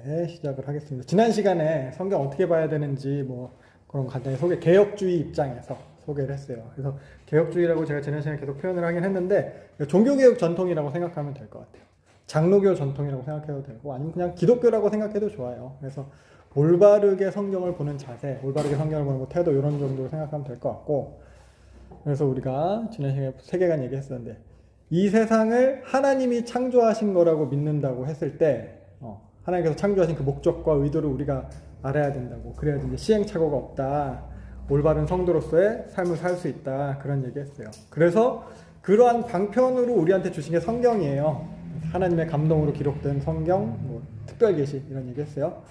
네, 시작을 하겠습니다. 지난 시간에 성경 어떻게 봐야 되는지 뭐 그런 간단히 개혁주의 입장에서 소개를 했어요. 그래서 개혁주의라고 제가 지난 시간에 계속 표현을 하긴 했는데 종교개혁 전통이라고 생각하면 될 것 같아요. 장로교 전통이라고 생각해도 되고 아니면 그냥 기독교라고 생각해도 좋아요. 그래서 올바르게 성경을 보는 자세, 올바르게 성경을 보는 태도 이런 정도로 생각하면 될 것 같고, 그래서 우리가 지난 시간에 세계관 얘기했었는데 이 세상을 하나님이 창조하신 거라고 믿는다고 했을 때 하나님께서 창조하신 그 목적과 의도를 우리가 알아야 된다고, 그래야지 이제 시행착오가 없다, 올바른 성도로서의 삶을 살 수 있다, 그런 얘기했어요. 그래서 그러한 방편으로 우리한테 주신 게 성경이에요. 하나님의 감동으로 기록된 성경, 뭐 특별계시 이런 얘기했어요.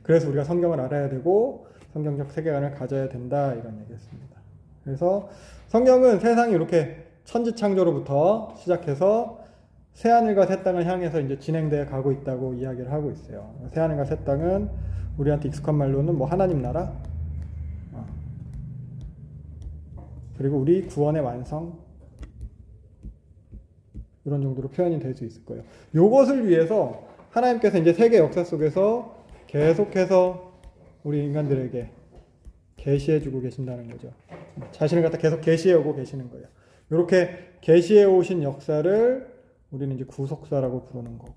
그래서 우리가 성경을 알아야 되고 성경적 세계관을 가져야 된다, 이런 얘기했습니다. 그래서 성경은 세상이 이렇게 천지창조로부터 시작해서 새하늘과 새 땅을 향해서 이제 진행되어 가고 있다고 이야기를 하고 있어요. 새하늘과 새 땅은 우리한테 익숙한 말로는 뭐 하나님 나라, 그리고 우리 구원의 완성, 이런 정도로 표현이 될 수 있을 거예요. 이것을 위해서 하나님께서 이제 세계 역사 속에서 계속해서 우리 인간들에게 계시해주고 계신다는 거죠. 자신을 갖다 계속 계시해오고 계시는 거예요. 이렇게 계시해 오신 역사를 우리는 이제 구속사라고 부르는 거고.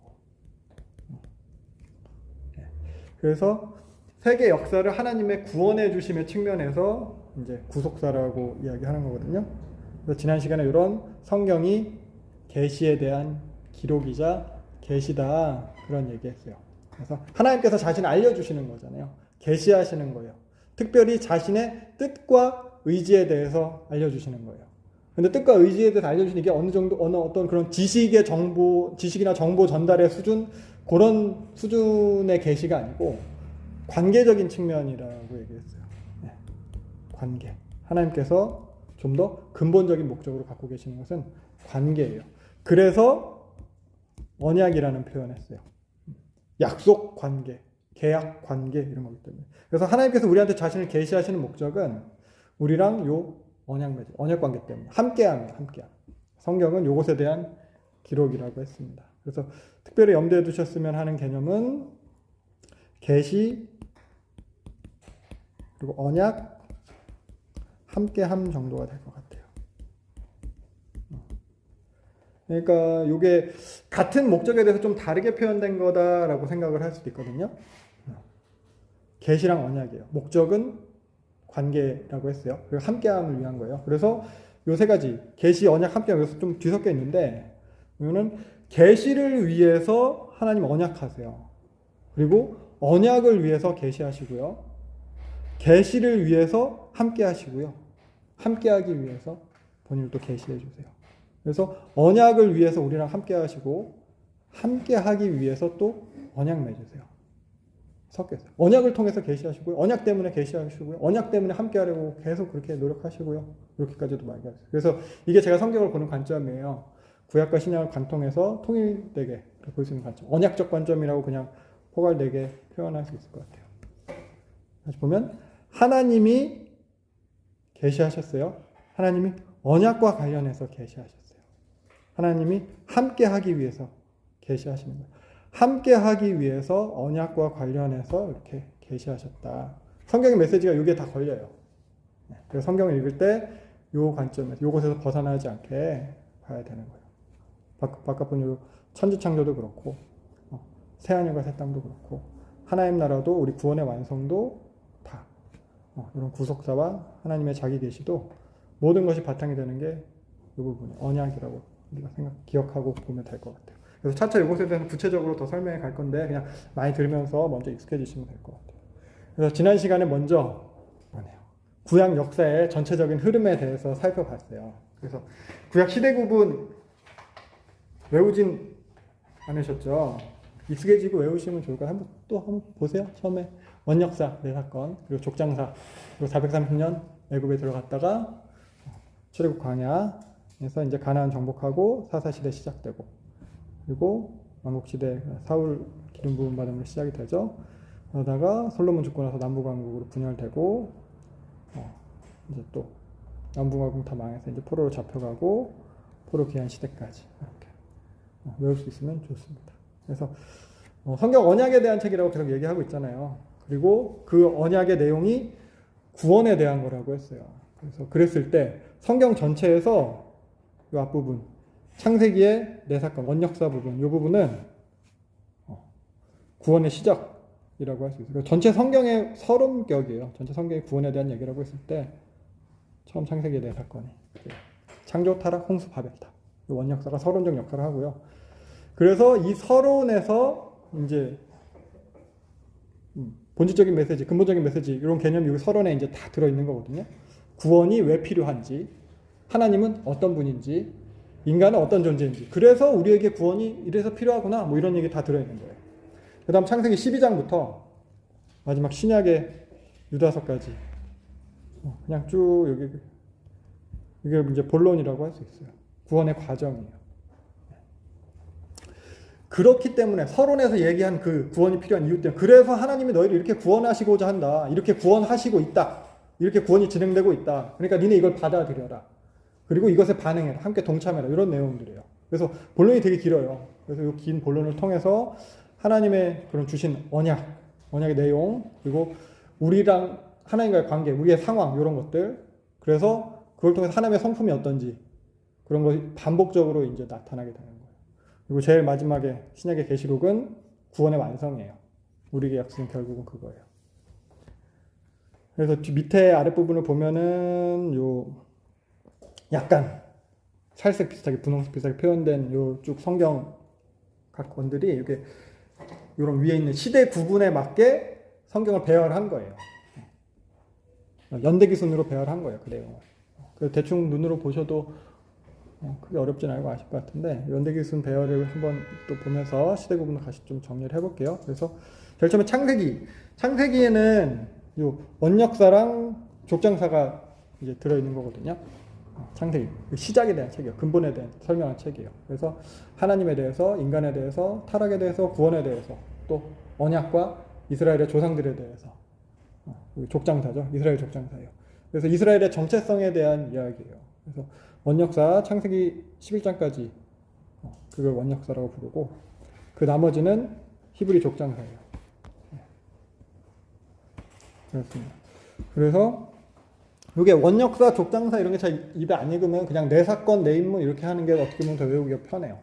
그래서 세계 역사를 하나님의 구원해 주심의 측면에서 이제 구속사라고 이야기하는 거거든요. 그래서 지난 시간에 이런 성경이 계시에 대한 기록이자 계시다, 그런 얘기했어요. 그래서 하나님께서 자신을 알려주시는 거잖아요. 계시하시는 거예요. 특별히 자신의 뜻과 의지에 대해서 알려주시는 거예요. 근데 뜻과 의지에 대해서 알려주시는 게 어떤 그런 지식이나 정보 전달의 수준, 그런 수준의 계시가 아니고 관계적인 측면이라고 얘기했어요. 네. 관계. 하나님께서 좀 더 근본적인 목적으로 갖고 계시는 것은 관계예요. 그래서 언약이라는 표현을 했어요. 약속 관계, 계약 관계, 이런 거기 때문에. 그래서 하나님께서 우리한테 자신을 계시하시는 목적은 우리랑 요 언약 관계 때문에 함께함이에요. 함께함. 성경은 요것에 대한 기록이라고 했습니다. 그래서 특별히 염두에 두셨으면 하는 개념은 계시, 그리고 언약, 함께함 정도가 될 것 같아요. 그러니까 이게 같은 목적에 대해서 좀 다르게 표현된 거다라고 생각을 할 수도 있거든요. 계시랑 언약이에요. 목적은 관계라고 했어요. 그리고 함께함을 위한 거예요. 그래서 요 세 가지, 계시, 언약, 함께함, 여기서 좀 뒤섞여 있는데, 이거는 계시를 위해서 하나님 언약하세요. 그리고 언약을 위해서 계시하시고요. 계시를 위해서 함께하시고요. 함께하기 위해서 본인을 또 계시해 주세요. 그래서 언약을 위해서 우리랑 함께하시고 함께하기 위해서 또 언약 맺으세요. 섞였어요. 언약을 통해서 계시하시고요. 언약 때문에 계시하시고요. 언약 때문에 함께하려고 계속 그렇게 노력하시고요. 이렇게까지도 많이 하세요. 그래서 이게 제가 성경을 보는 관점이에요. 구약과 신약을 관통해서 통일되게 볼 수 있는 관점. 언약적 관점이라고 그냥 포괄되게 표현할 수 있을 것 같아요. 다시 보면 하나님이 계시하셨어요. 하나님이 언약과 관련해서 계시하셨어요. 하나님이 함께하기 위해서 계시하시는 거예요. 함께하기 위해서 언약과 관련해서 이렇게 계시하셨다. 성경의 메시지가 이게 다 걸려요. 그래서 성경을 읽을 때 이 관점에서, 이곳에서 벗어나지 않게 봐야 되는 거예요. 바깥 본 천지창조도 그렇고, 새하늘과 새 땅도 그렇고, 하나님 나라도 우리 구원의 완성도 다, 이런 구속사와 하나님의 자기 계시도 모든 것이 바탕이 되는 게 이 부분이에요. 언약이라고 우리가 기억하고 보면 될 것 같아요. 그래서 차차 이것에 대해서 구체적으로 더 설명해 갈 건데 그냥 많이 들으면서 먼저 익숙해지시면 될 것 같아요. 그래서 지난 시간에 먼저 구약 역사의 전체적인 흐름에 대해서 살펴봤어요. 그래서 구약 시대 구분 외우진 않으셨죠? 익숙해지고 외우시면 좋을 것 같아요. 한번 보세요. 처음에 원역사, 네 사건, 그리고 족장사, 그리고 430년 애굽에 들어갔다가 출애굽 광야에서 이제 가나안 정복하고 사사시대 시작되고, 그리고 왕국시대 사울 기름 부음 받음으로 시작이 되죠. 그러다가 솔로몬 죽고 나서 남북왕국으로 분열되고, 이제 또 남북왕국 다 망해서 이제 포로로 잡혀가고 포로 귀환 시대까지 이렇게 외울 수 있으면 좋습니다. 그래서 성경 언약에 대한 책이라고 계속 얘기하고 있잖아요. 그리고 그 언약의 내용이 구원에 대한 거라고 했어요. 그래서 그랬을 때 성경 전체에서 이 앞부분 창세기의 네 사건, 원역사 부분, 이 부분은 구원의 시작이라고 할 수 있어요. 전체 성경의 서론격이에요. 전체 성경의 구원에 대한 얘기라고 했을 때 처음 창세기의 네 사건이 창조, 타락, 홍수, 바벨탑. 원역사가 서론적 역할을 하고요. 그래서 이 서론에서 이제 본질적인 메시지, 근본적인 메시지 이런 개념이 여기 서론에 이제 다 들어 있는 거거든요. 구원이 왜 필요한지, 하나님은 어떤 분인지, 인간은 어떤 존재인지, 그래서 우리에게 구원이 이래서 필요하구나, 뭐 이런 얘기 다 들어 있는 거예요. 그다음 창세기 12장부터 마지막 신약의 유다서까지 그냥 쭉 여기 이게 이제 본론이라고 할 수 있어요. 구원의 과정이에요. 그렇기 때문에 서론에서 얘기한 그 구원이 필요한 이유 때문에 그래서 하나님이 너희를 이렇게 구원하시고자 한다. 이렇게 구원하시고 있다. 이렇게 구원이 진행되고 있다. 그러니까 니네 이걸 받아들여라. 그리고 이것에 반응해라. 함께 동참해라. 이런 내용들이에요. 그래서 본론이 되게 길어요. 그래서 이 긴 본론을 통해서 하나님의 그런 주신 언약의 내용, 그리고 우리랑 하나님과의 관계, 우리의 상황 이런 것들. 그래서 그걸 통해서 하나님의 성품이 어떤지 그런 것이 반복적으로 이제 나타나게 되는 거예요. 그리고 제일 마지막에 신약의 계시록은 구원의 완성이에요. 우리에게 약속은 결국은 그거예요. 그래서 밑에 아랫부분을 보면은 요 약간 찰색 비슷하게 분홍색 비슷하게 표현된 요 쭉 성경 각 권들이 이렇게 요런 위에 있는 시대 구분에 맞게 성경을 배열한 거예요. 연대기 순으로 배열한 거예요. 그 내용을. 대충 눈으로 보셔도 크게 어렵진 않고 아실 것 같은데 연대기 순 배열을 한번 또 보면서 시대 구분을 다시 좀 정리를 해볼게요. 그래서 제일 처음에 창세기에는 요 원역사랑 족장사가 이제 들어있는 거거든요. 창세기 시작에 대한 책이에요. 근본에 대한 설명한 책이에요. 그래서 하나님에 대해서, 인간에 대해서, 타락에 대해서, 구원에 대해서, 또 언약과 이스라엘의 조상들에 대해서 족장사죠. 이스라엘 족장사예요. 그래서 이스라엘의 정체성에 대한 이야기예요. 그래서 원역사 창세기 11장까지 그걸 원역사라고 부르고 그 나머지는 히브리 족장사예요. 그렇습니다. 그래서 이게 원역사, 족장사 이런 게 잘 입에 안 읽으면 그냥 내 사건, 내 인물 이렇게 하는 게 어떻게 보면 더 외우기가 편해요.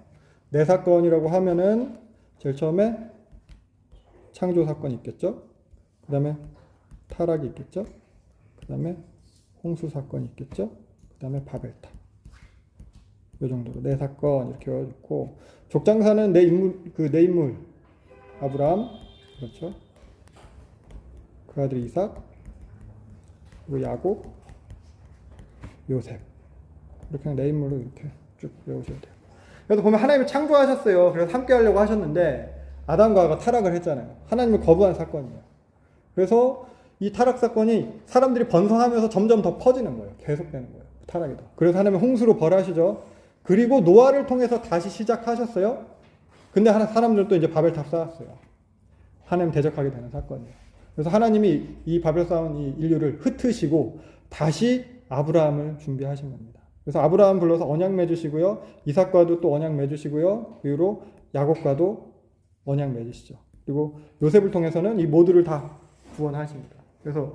내 사건이라고 하면은 제일 처음에 창조 사건이 있겠죠. 그 다음에 타락이 있겠죠. 그 다음에 홍수 사건이 있겠죠. 그 다음에 바벨탑. 이 정도로 내 사건 이렇게 외워놓고 족장사는 내 인물 아브라함 그렇죠. 그 아들 이삭 그리고 야곱 요셉 이렇게 그냥 내 인물로 이렇게 쭉 외우셔야 돼요. 그래서 보면 하나님이 창조하셨어요. 그래서 함께 하려고 하셨는데 아담과 하와가 타락을 했잖아요. 하나님을 거부한 사건이에요. 그래서 이 타락 사건이 사람들이 번성하면서 점점 더 퍼지는 거예요. 계속되는 거예요. 타락이 더. 그래서 하나님은 홍수로 벌하시죠. 그리고 노아를 통해서 다시 시작하셨어요. 근데 사람들도 이제 바벨탑 쌓았어요. 하나님 대적하게 되는 사건이에요. 그래서 하나님이 이 바벨 쌓은 이 인류를 흩으시고 다시 아브라함을 준비하신 겁니다. 그래서 아브라함 불러서 언약 맺으시고요. 이삭과도 또 언약 맺으시고요. 그리고 야곱과도 언약 맺으시죠. 그리고 요셉을 통해서는 이 모두를 다 구원하십니다. 그래서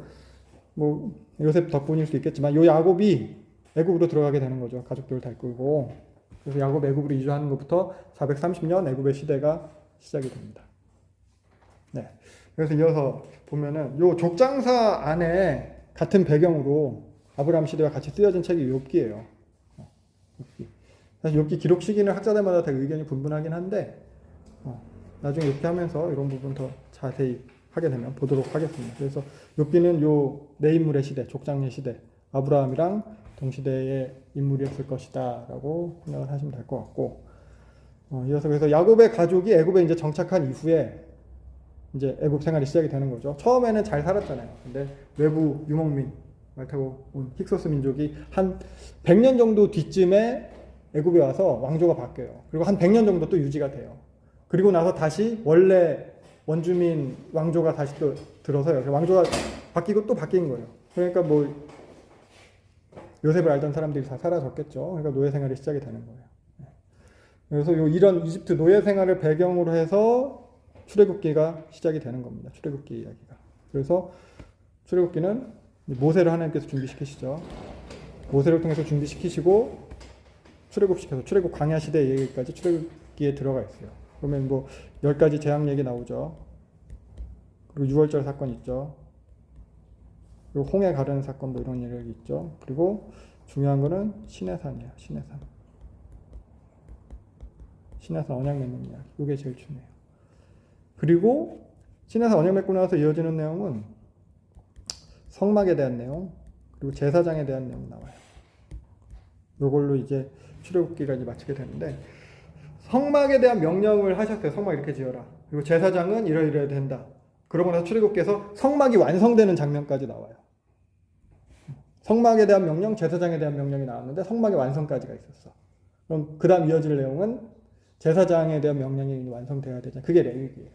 뭐 요셉 덕분일 수 있겠지만 요 야곱이 애굽으로 들어가게 되는 거죠. 가족들을 다 이끌고. 그래서 야곱 애굽으로 이주하는 것부터 430년 애굽의 시대가 시작이 됩니다. 네. 그래서 이어서 보면은 요 족장사 안에 같은 배경으로 아브라함 시대와 같이 쓰여진 책이 욥기예요. 욥기. 사실 욥기 기록 시기는 학자들마다 다 의견이 분분하긴 한데 나중에 욥기 하면서 이런 부분 더 자세히 하게 되면 보도록 하겠습니다. 그래서 욥기는 요 내 인물의 시대, 족장의 시대, 아브라함이랑 동시대의 인물이었을 것이다라고 생각을 하시면 될 것 같고 이어서 그래서 야곱의 가족이 애굽에 이제 정착한 이후에 이제 애굽 생활이 시작이 되는 거죠. 처음에는 잘 살았잖아요. 근데 외부 유목민 말 타고 온 힉소스 민족이 한 100년 정도 뒤쯤에 애굽에 와서 왕조가 바뀌어요. 그리고 한 100년 정도 또 유지가 돼요. 그리고 나서 다시 원래 원주민 왕조가 다시 또 들어서요. 왕조가 바뀌고 또 바뀐 거예요. 그러니까 뭐 요셉을 알던 사람들이 다 사라졌겠죠. 그러니까 노예 생활이 시작이 되는 거예요. 그래서 이런 이집트 노예 생활을 배경으로 해서 출애굽기가 시작이 되는 겁니다. 출애굽기 이야기가. 그래서 출애굽기는 모세를 하나님께서 준비시키시죠. 모세를 통해서 준비시키시고 출애굽시켜서 출애굽 광야 시대 얘기까지 출애굽기에 들어가 있어요. 그러면 뭐 10가지 재앙 얘기 나오죠. 그리고 6월절 사건 있죠. 그리고 홍해 가르는 사건도 이런 얘기 있죠. 그리고 중요한 거는 시내산이에요. 시내산. 시내산 언약 맺는 이야기. 이게 제일 중요해요. 그리고 시내산 언약 맺고 나서 이어지는 내용은 성막에 대한 내용, 그리고 제사장에 대한 내용 나와요. 이걸로 이제 출애굽기가 이제 마치게 되는데, 성막에 대한 명령을 하셨어요. 성막 이렇게 지어라. 그리고 제사장은 이러이러해야 된다. 그러고 나서 출애굽기에서 성막이 완성되는 장면까지 나와요. 성막에 대한 명령, 제사장에 대한 명령이 나왔는데 성막의 완성까지가 있었어. 그럼 그 다음 이어질 내용은 제사장에 대한 명령이 완성돼야 되잖아요. 그게 레위기예요.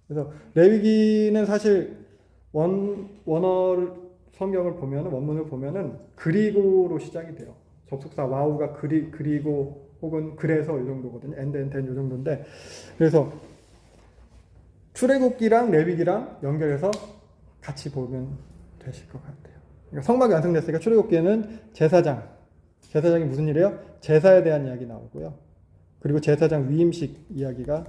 그래서 레위기는 사실 원어 성경을 보면은, 원문을 보면은 그리고로 시작이 돼요. 접속사 와우가 그리고 혹은 그래서 이 정도거든요. 엔드 이 정도인데, 그래서 출애굽기랑 레위기랑 연결해서 같이 보면 되실 것 같아요. 그러니까 성막이 완성됐으니까 출애굽기에는 제사장이 무슨 일이에요? 제사에 대한 이야기 나오고요. 그리고 제사장 위임식 이야기가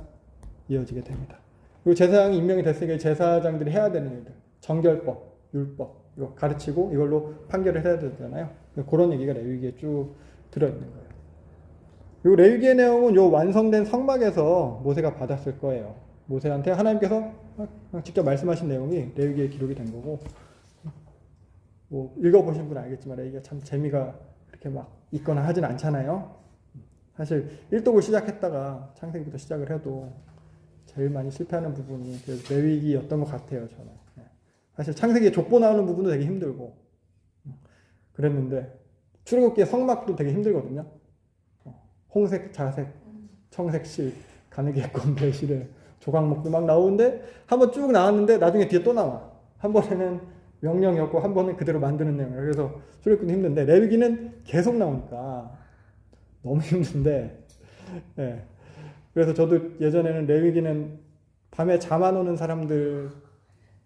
이어지게 됩니다. 그리고 제사장이 임명이 됐으니까 제사장들이 해야 되는 일들, 정결법, 율법 이거 가르치고 이걸로 판결을 해야 되잖아요. 그런 얘기가 레위기에 쭉 들어있는 거예요. 그리고 레위기의 내용은 요 완성된 성막에서 모세가 받았을 거예요. 모세한테 하나님께서 직접 말씀하신 내용이 레위기에 기록이 된 거고, 뭐 읽어보신 분은 알겠지만 레위기가 참 재미가 그렇게 막 있거나 하진 않잖아요. 사실 1독을 시작했다가 창세기부터 시작을 해도 제일 많이 실패하는 부분이 레위기였던 것 같아요. 저는 사실 창세기에 족보 나오는 부분도 되게 힘들고 그랬는데, 출애굽기의 성막도 되게 힘들거든요. 홍색, 자색, 청색 실, 가느개 건배 실에 조각목도 막 나오는데 한번 쭉 나왔는데 나중에 뒤에 또 나와. 한 번에는 명령이었고 한 번은 그대로 만드는 내용이에요. 그래서 출애굽기는 힘든데 레위기는 계속 나오니까 너무 힘든데, 네. 그래서 저도 예전에는 레위기는 밤에 잠 안 오는 사람들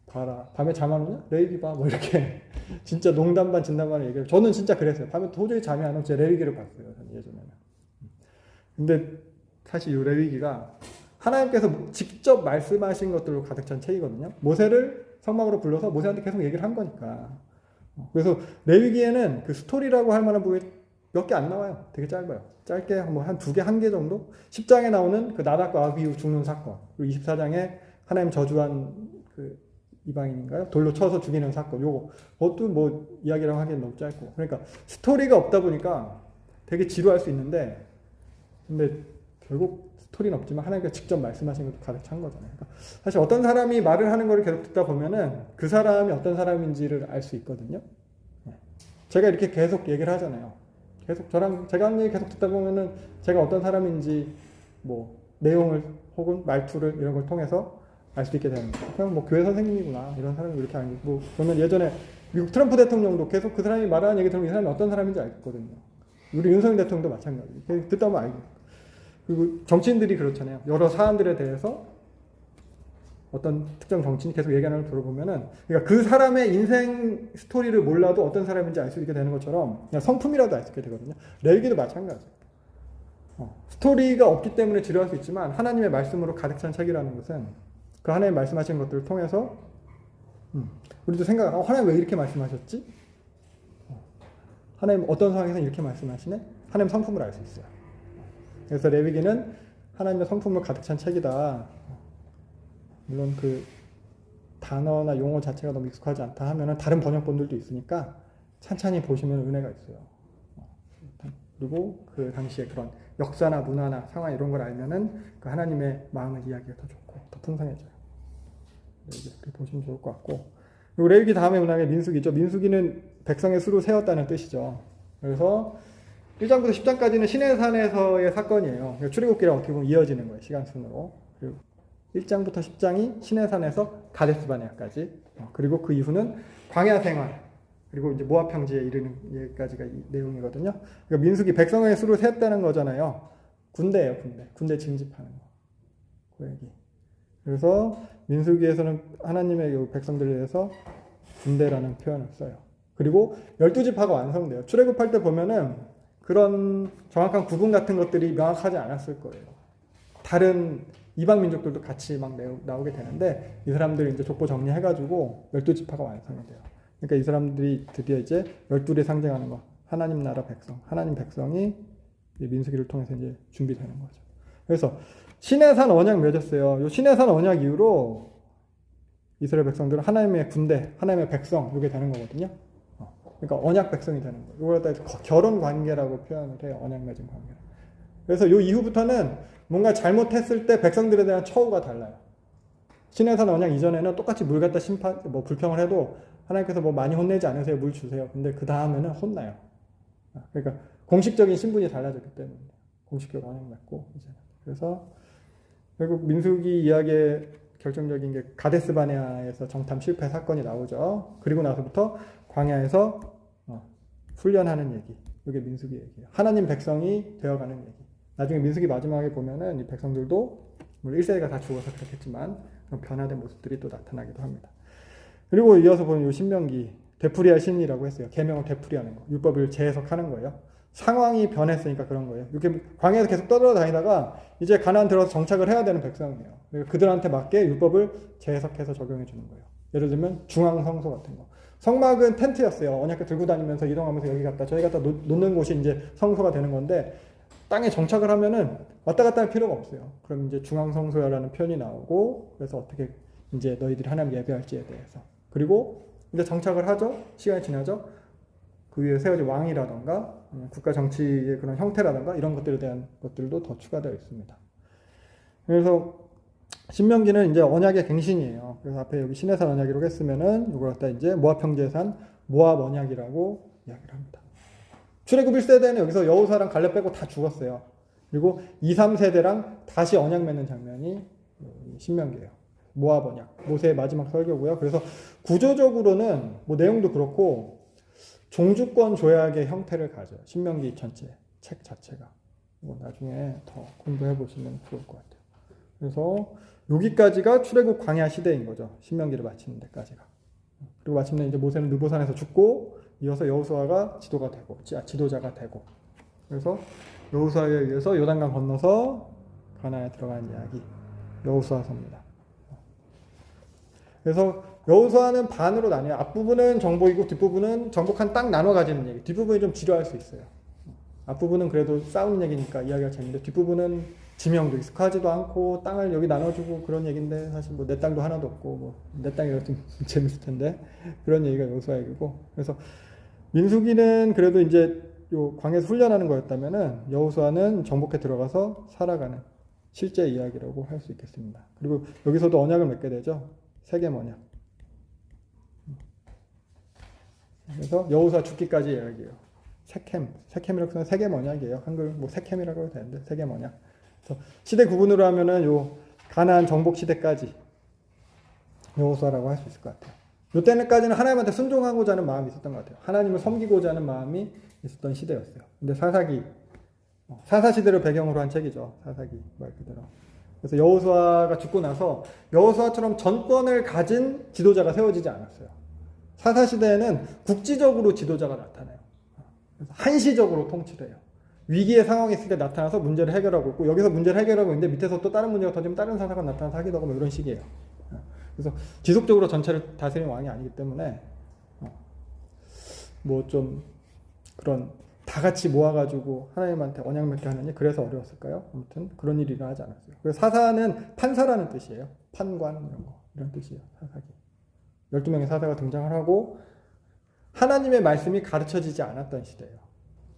봐라. 밤에 잠 안 오냐? 레위기 봐. 뭐 이렇게 진짜 농담 반 진담 반을 얘기해요. 저는 진짜 그랬어요. 밤에 도저히 잠이 안 오고 제 레위기를 봤어요. 저는 예전에는. 근데 사실 이 레위기가 하나님께서 직접 말씀하신 것들로 가득 찬 책이거든요. 모세를 성막으로 불러서 모세한테 계속 얘기를 한 거니까. 그래서 레위기에는 그 스토리라고 할 만한 부분이 몇 개 안 나와요. 되게 짧아요. 짧게 뭐 한 2개, 1개 정도? 10장에 나오는 그 나답과 아비후 죽는 사건, 그리고 24장에 하나님 저주한 그 이방인인가요? 돌로 쳐서 죽이는 사건. 그것도 뭐 이야기라고 하기엔 너무 짧고. 그러니까 스토리가 없다 보니까 되게 지루할 수 있는데, 근데 결국 스토리는 없지만 하나님께서 직접 말씀하신 것도 가득 찬 거잖아요. 그러니까 사실 어떤 사람이 말을 하는 걸 계속 듣다 보면은 그 사람이 어떤 사람인지를 알 수 있거든요. 제가 이렇게 계속 얘기를 하잖아요. 계속 제가 하는 얘기 계속 듣다 보면은 제가 어떤 사람인지 뭐 내용을 혹은 말투를 이런 걸 통해서 알 수 있게 되는 거예요. 그냥 뭐 교회 선생님이구나 이런 사람이 이렇게 알고, 뭐 저는 예전에 미국 트럼프 대통령도 계속 그 사람이 말하는 얘기 들으면 이 사람이 어떤 사람인지 알거든요. 우리 윤석열 대통령도 마찬가지. 듣다 보면 알고. 그리고 정치인들이 그렇잖아요. 여러 사안들에 대해서 어떤 특정 정치인이 계속 얘기하는 걸 들어보면은, 그러니까 그 사람의 인생 스토리를 몰라도 어떤 사람인지 알 수 있게 되는 것처럼 그냥 성품이라도 알 수 있게 되거든요. 레위기도 마찬가지예요. 스토리가 없기 때문에 지루할 수 있지만 하나님의 말씀으로 가득 찬 책이라는 것은 그 하나님 말씀하신 것들을 통해서 우리도 하나님 왜 이렇게 말씀하셨지? 하나님 어떤 상황에서 이렇게 말씀하시네? 하나님 성품을 알 수 있어요. 그래서 레위기는 하나님의 성품을 가득 찬 책이다. 물론 그 단어나 용어 자체가 너무 익숙하지 않다 하면은 다른 번역본들도 있으니까 찬찬히 보시면 은혜가 있어요. 그리고 그 당시에 그런 역사나 문화나 상황 이런 걸 알면은 그 하나님의 마음을 이야기가 더 좋고 더 풍성해져요. 이렇게 보시면 좋을 것 같고, 그리고 레위기 다음에 문학의 민수기죠. 민수기는 백성의 수를 세웠다는 뜻이죠. 그래서 1장부터 10장까지는 시내산에서의 사건이에요. 출애굽기랑 어떻게 보면 이어지는 거예요. 시간 순으로. 그리고 1장부터 10장이 시내산에서 가데스바네아까지, 그리고 그 이후는 광야 생활, 그리고 이제 모압 평지에 이르는 예까지가 이 내용이거든요. 그러니까 민수기 백성의 수를 셌다는 거잖아요. 군대예요, 군대 징집하는 거. 그 얘기. 그래서 민수기에서는 하나님의 이 백성들에 대해서 군대라는 표현을 써요. 그리고 12지파가 완성돼요. 출애굽할 때 보면은 그런 정확한 구분 같은 것들이 명확하지 않았을 거예요. 다른 이방 민족들도 같이 막 나오게 되는데 이 사람들이 이제 족보 정리해가지고 12지파가 완성이 돼요. 그러니까 이 사람들이 드디어 이제 12를 상징하는 거, 하나님 나라 백성, 하나님 백성이 민수기를 통해서 이제 준비되는 거죠. 그래서 시내산 언약 맺었어요. 이 시내산 언약 이후로 이스라엘 백성들은 하나님의 군대, 하나님의 백성 이게 되는 거거든요. 그러니까 언약 백성이 되는 거예요. 이걸 갖다 결혼 관계라고 표현을 해요. 언약 맺은 관계. 그래서 이 이후부터는 뭔가 잘못했을 때 백성들에 대한 처우가 달라요. 시내산 언약 이전에는 똑같이 물 갖다 불평을 해도 하나님께서 뭐 많이 혼내지 않으세요. 물 주세요. 근데 그 다음에는 혼나요. 그러니까 공식적인 신분이 달라졌기 때문에 공식적으로 언약 맺고 이제 그래서 결국 민수기 이야기의 결정적인 게 가데스 바네아에서 정탐 실패 사건이 나오죠. 그리고 나서부터 광야에서 훈련하는 얘기. 이게 민수기 얘기예요. 하나님 백성이 되어가는 얘기. 나중에 민수기 마지막에 보면은 이 백성들도 물론 1세대가 다 죽어서 그렇겠지만 변화된 모습들이 또 나타나기도 합니다. 그리고 이어서 보면 이 신명기 되풀이할 신이라고 했어요. 계명을 되풀이하는 거. 율법을 재해석하는 거예요. 상황이 변했으니까 그런 거예요. 이렇게 광야에서 계속 떠돌아다니다가 이제 가나안 들어서 정착을 해야 되는 백성이에요. 그러니까 그들한테 맞게 율법을 재해석해서 적용해 주는 거예요. 예를 들면 중앙성소 같은 거. 성막은 텐트였어요. 언약궤 들고 다니면서 이동하면서 여기 갔다 저기 갔다 놓는 곳이 이제 성소가 되는 건데 땅에 정착을 하면은 왔다 갔다 할 필요가 없어요. 그럼 이제 중앙성소야라는 표현이 나오고 그래서 어떻게 이제 너희들이 하나님 예배할지에 대해서 그리고 이제 정착을 하죠. 시간이 지나죠. 그 위에 세워진 왕이라던가 국가 정치의 그런 형태라던가 이런 것들에 대한 것들도 더 추가되어 있습니다. 그래서 신명기는 이제 언약의 갱신이에요. 그래서 앞에 여기 시내산 언약이라고 했으면은 이걸 갖다 이제 모압 형제산 모압 언약이라고 이야기를 합니다. 출애굽 1세대는 여기서 여호수아랑 갈렙 빼고 다 죽었어요. 그리고 2, 3세대랑 다시 언약 맺는 장면이 신명기예요. 모압 언약, 모세의 마지막 설교고요. 그래서 구조적으로는 뭐 내용도 그렇고 종주권 조약의 형태를 가져요. 신명기 전체 책 자체가. 뭐 나중에 더 공부해 보시면 좋을 것 같아요. 그래서 여기까지가 출애굽 광야 시대인 거죠. 신명기를 마치는 데까지가. 그리고 마침내 이제 모세는 느보산에서 죽고 이어서 여호수아가 지도자가 되고 그래서 여호수아에 의해서 요단강 건너서 가나안에 들어가는 이야기 여호수아서입니다. 그래서 여호수아는 반으로 나뉘어요. 앞부분은 정복이고 뒷부분은 정복한 땅 나눠 가지는 얘기. 뒷부분이 좀 지루할 수 있어요. 앞부분은 그래도 싸우는 얘기니까 이야기가 재밌는데 뒷부분은 지명도 익숙하지도 않고 땅을 여기 나눠주고 그런 얘기인데 사실 뭐 내 땅도 하나도 없고 뭐 내 땅이라 좀 재밌을 텐데 그런 얘기가 여호수아 얘기고 그래서 민수기는 그래도 이제 요 광야에서 훈련하는 거였다면은 여호수아는 정복해 들어가서 살아가는 실제 이야기라고 할 수 있겠습니다. 그리고 여기서도 언약을 맺게 되죠. 세겜 언약. 그래서 여호수아 죽기까지 이야기예요. 세겜이라고 해서 세겜 언약이에요. 한글 뭐 세겜이라고 해도 되는데 세겜 언약. 그래서 시대 구분으로 하면은 요 가나안 정복 시대까지 여호수아라고 할 수 있을 것 같아요. 요때까지는 하나님한테 순종하고자 하는 마음이 있었던 것 같아요. 하나님을 섬기고자 하는 마음이 있었던 시대였어요. 근데 사사 시대를 배경으로 한 책이죠. 사사기 말 그대로. 그래서 여호수아가 죽고 나서 여호수아처럼 전권을 가진 지도자가 세워지지 않았어요. 사사 시대에는 국지적으로 지도자가 나타나요. 그래서 한시적으로 통치를 해요. 위기의 상황이 있을 때 나타나서 문제를 해결하고 있고 여기서 문제를 해결하고 있는데 밑에서 또 다른 문제가 터지면 다른 사사가 나타나서 하기도 하고 뭐 이런 식이에요. 그래서 지속적으로 전체를 다스리는 왕이 아니기 때문에 뭐 좀 그런 다 같이 모아가지고 하나님한테 언약 맺게 하느니 그래서 어려웠을까요? 아무튼 그런 일이 일어나지 않았어요. 그래서 사사는 판사라는 뜻이에요. 판관 이런 뜻이에요. 사사기. 12명의 사사가 등장을 하고 하나님의 말씀이 가르쳐지지 않았던 시대예요.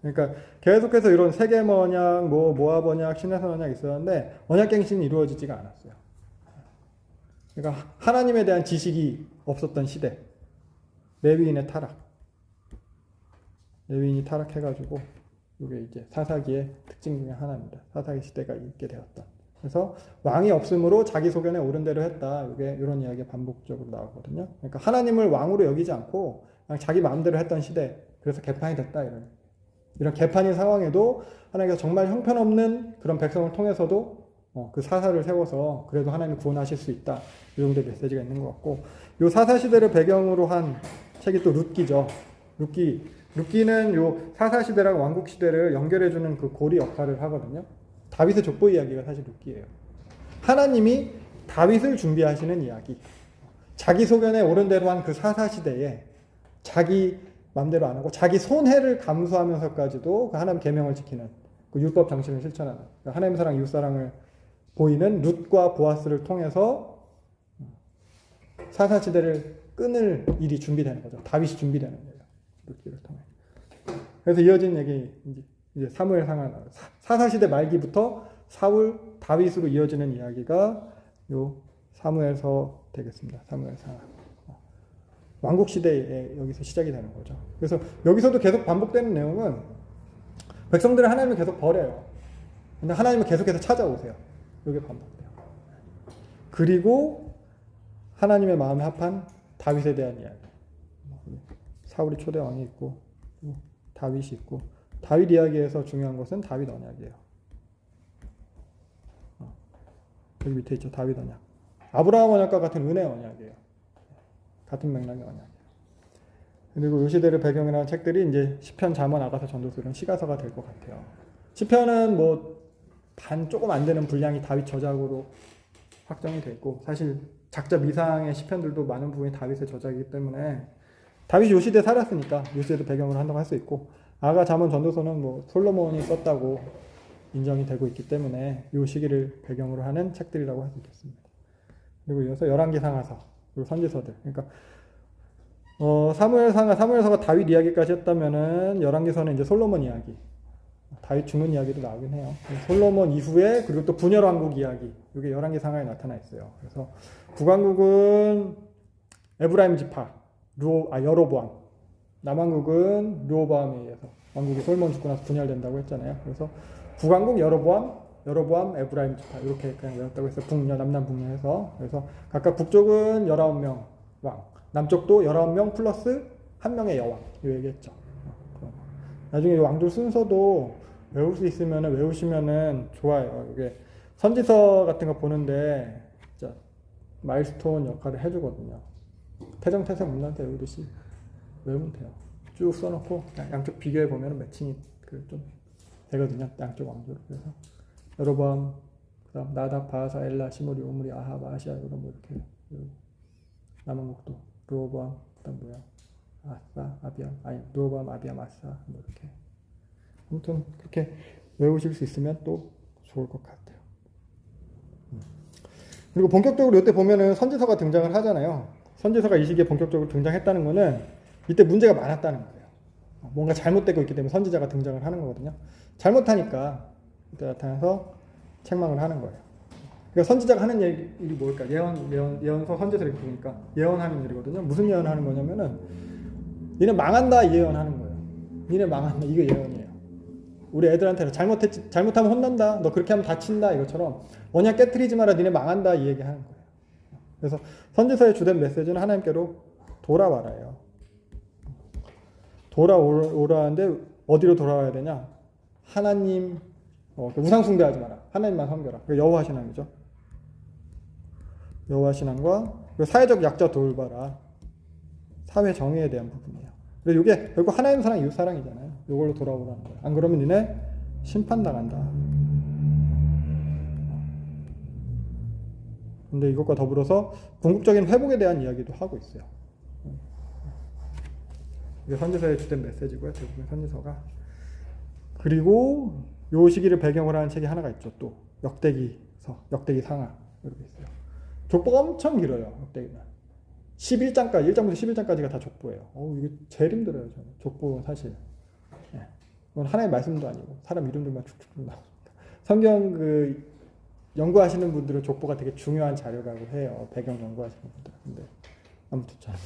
그러니까 계속해서 이런 세겜 언약, 모압 언약, 시내산 언약 있었는데 언약갱신이 이루어지지가 않았어요. 그러니까 하나님에 대한 지식이 없었던 시대. 레위인의 타락. 레위인이 타락해가지고 이게 이제 사사기의 특징 중에 하나입니다. 사사기 시대가 있게 되었다. 그래서 왕이 없으므로 자기 소견에 옳은 대로 했다. 이게 이런 이야기가 반복적으로 나오거든요. 그러니까 하나님을 왕으로 여기지 않고 그냥 자기 마음대로 했던 시대. 그래서 개판이 됐다. 이런 개판인 상황에도 하나님께서 정말 형편없는 그런 백성을 통해서도 그 사사를 세워서 그래도 하나님이 구원하실 수 있다. 이 정도의 메시지가 있는 것 같고, 요 사사 시대를 배경으로 한 책이 또 룻기죠. 룻기는 요 사사 시대랑 왕국 시대를 연결해주는 그 고리 역할을 하거든요. 다윗의 족보 이야기가 사실 룻기예요. 하나님이 다윗을 준비하시는 이야기. 자기 소견에 옳은 대로 한 그 사사 시대에 자기 맘대로 안 하고 자기 손해를 감수하면서까지도 그 하나님 계명을 지키는 그 율법 정신을 실천하는, 하나님 사랑, 이웃 사랑을 보이는 룻과 보아스를 통해서 사사 시대를 끊을 일이 준비되는 거죠. 다윗이 준비되는 거예요. 룻기를 통해. 그래서 이어진 얘기 이제 사무엘 상하, 사사 시대 말기부터 사울 다윗으로 이어지는 이야기가 요 사무엘서 되겠습니다. 사무엘 상하. 왕국 시대에 여기서 시작이 되는 거죠. 그래서 여기서도 계속 반복되는 내용은 백성들은 하나님을 계속 버려요. 근데 하나님은 계속해서 찾아오세요. 이게 반복돼요. 그리고 하나님의 마음에 합한 다윗에 대한 이야기. 사울이 초대 왕이 있고 다윗이 있고, 다윗 이야기에서 중요한 것은 다윗 언약이에요. 여기 밑에 있죠. 다윗 언약. 아브라함 언약과 같은 은혜 언약이에요. 같은 맥락의 언약이에요. 그리고 이 시대를 배경으로 한 책들이 이제 시편, 잠언, 아가서, 전도서 이런 시가서가 될 것 같아요. 시편은 뭐 반 조금 안 되는 분량이 다윗 저작으로 확정이 돼 있고, 사실 작자 미상의 시편들도 많은 부분이 다윗의 저작이기 때문에 다윗이 요 시대에 살았으니까 요 시대를 배경으로 한다고 할 수 있고, 아가, 잠언, 전도서는 뭐 솔로몬이 썼다고 인정이 되고 있기 때문에 요 시기를 배경으로 하는 책들이라고 할 수 있겠습니다. 그리고 이어서 열왕기 상하서, 그리고 선지서들. 그러니까 사무엘서가 다윗 이야기까지 했다면은 열왕기서는 이제 솔로몬 이야기, 다윗 죽는 이야기도 나오긴 해요. 솔로몬 이후에, 그리고 또 분열 왕국 이야기, 이게 열왕기 상하에 나타나 있어요. 그래서 북왕국은 에브라임 지파 여로보암, 남왕국은 르호보암에 의해서, 왕국이 솔로몬 죽고 나서 분열된다고 했잖아요. 그래서 북왕국 여로보암 에브라임 지파, 이렇게 그냥 외웠다고 해서 북녀, 남남 북녀 해서, 그래서 각각 북쪽은 19명 왕, 남쪽도 19명 플러스 1명의 여왕, 이 얘기했죠. 나중에 왕들 순서도 외울 수 있으면 외우시면은 좋아요. 이게 선지서 같은 거 보는데 진짜 마일스톤 역할을 해주거든요. 태정태세 문단세 외우듯이 외우면 돼요. 쭉 써놓고 양쪽 비교해 보면 매칭이 좀 되거든요. 양쪽 왕들. 그래서 여로보암, 그다음 나답, 바하사, 엘라, 시므리, 오므리, 아합, 아시아 이런 뭐 이렇게. 남왕국도 르호보암, 그다음 아싸, 아비암, 르호보암, 아비암, 아싸 뭐 이렇게. 아무튼 그렇게 외우실 수 있으면 또 좋을 것 같아요. 그리고 본격적으로 이때 보면은 선지서가 등장을 하잖아요. 선지서가 이 시기에 본격적으로 등장했다는 거는 이때 문제가 많았다는 거예요. 뭔가 잘못되고 있기 때문에 선지자가 등장을 하는 거거든요. 잘못하니까 이때 나타나서 책망을 하는 거예요. 그러니까 선지자가 하는 일이 뭘까? 예언서 선지서 이렇게 보니까 예언하는 일이거든요. 무슨 예언하는 거냐면은 니네 망한다 이 예언하는 거예요. 니네 망한다, 이거 예언이에요. 우리 애들한테는 잘못하면 혼난다, 너 그렇게 하면 다친다, 이것처럼 언약 깨트리지 마라, 니네 망한다 이 얘기하는 거예요. 그래서 선지서의 주된 메시지는 하나님께로 돌아와라예요. 돌아오라는데 어디로 돌아와야 되냐? 하나님, 우상 숭배하지 마라. 하나님만 섬겨라. 여호와 신앙이죠. 여호와 신앙과 사회적 약자 돌봐라. 사회 정의에 대한 부분이에요. 그래서 이게 결국 하나님 사랑, 이웃 사랑이잖아요. 이걸로 돌아오라는 거예요. 안 그러면 니네 심판당한다. 근데 이것과 더불어서 궁극적인 회복에 대한 이야기도 하고 있어요. 이게 선지서의 주된 메시지고요. 대부분 선지서가. 그리고 요 시기를 배경으로 하는 책이 하나가 있죠. 또 역대기서, 역대기 상하 이렇게 있어요. 족보가 엄청 길어요. 역대기는 11장까지, 1장부터 11장까지가 다 족보예요. 이게 제일 힘들어요. 저는 족보 사실. 이건 하나의 말씀도 아니고 사람 이름들만 축축 나옵니다. 성경 연구하시는 분들은 족보가 되게 중요한 자료라고 해요. 배경 연구하시는 분들. 근데 아무튼 저는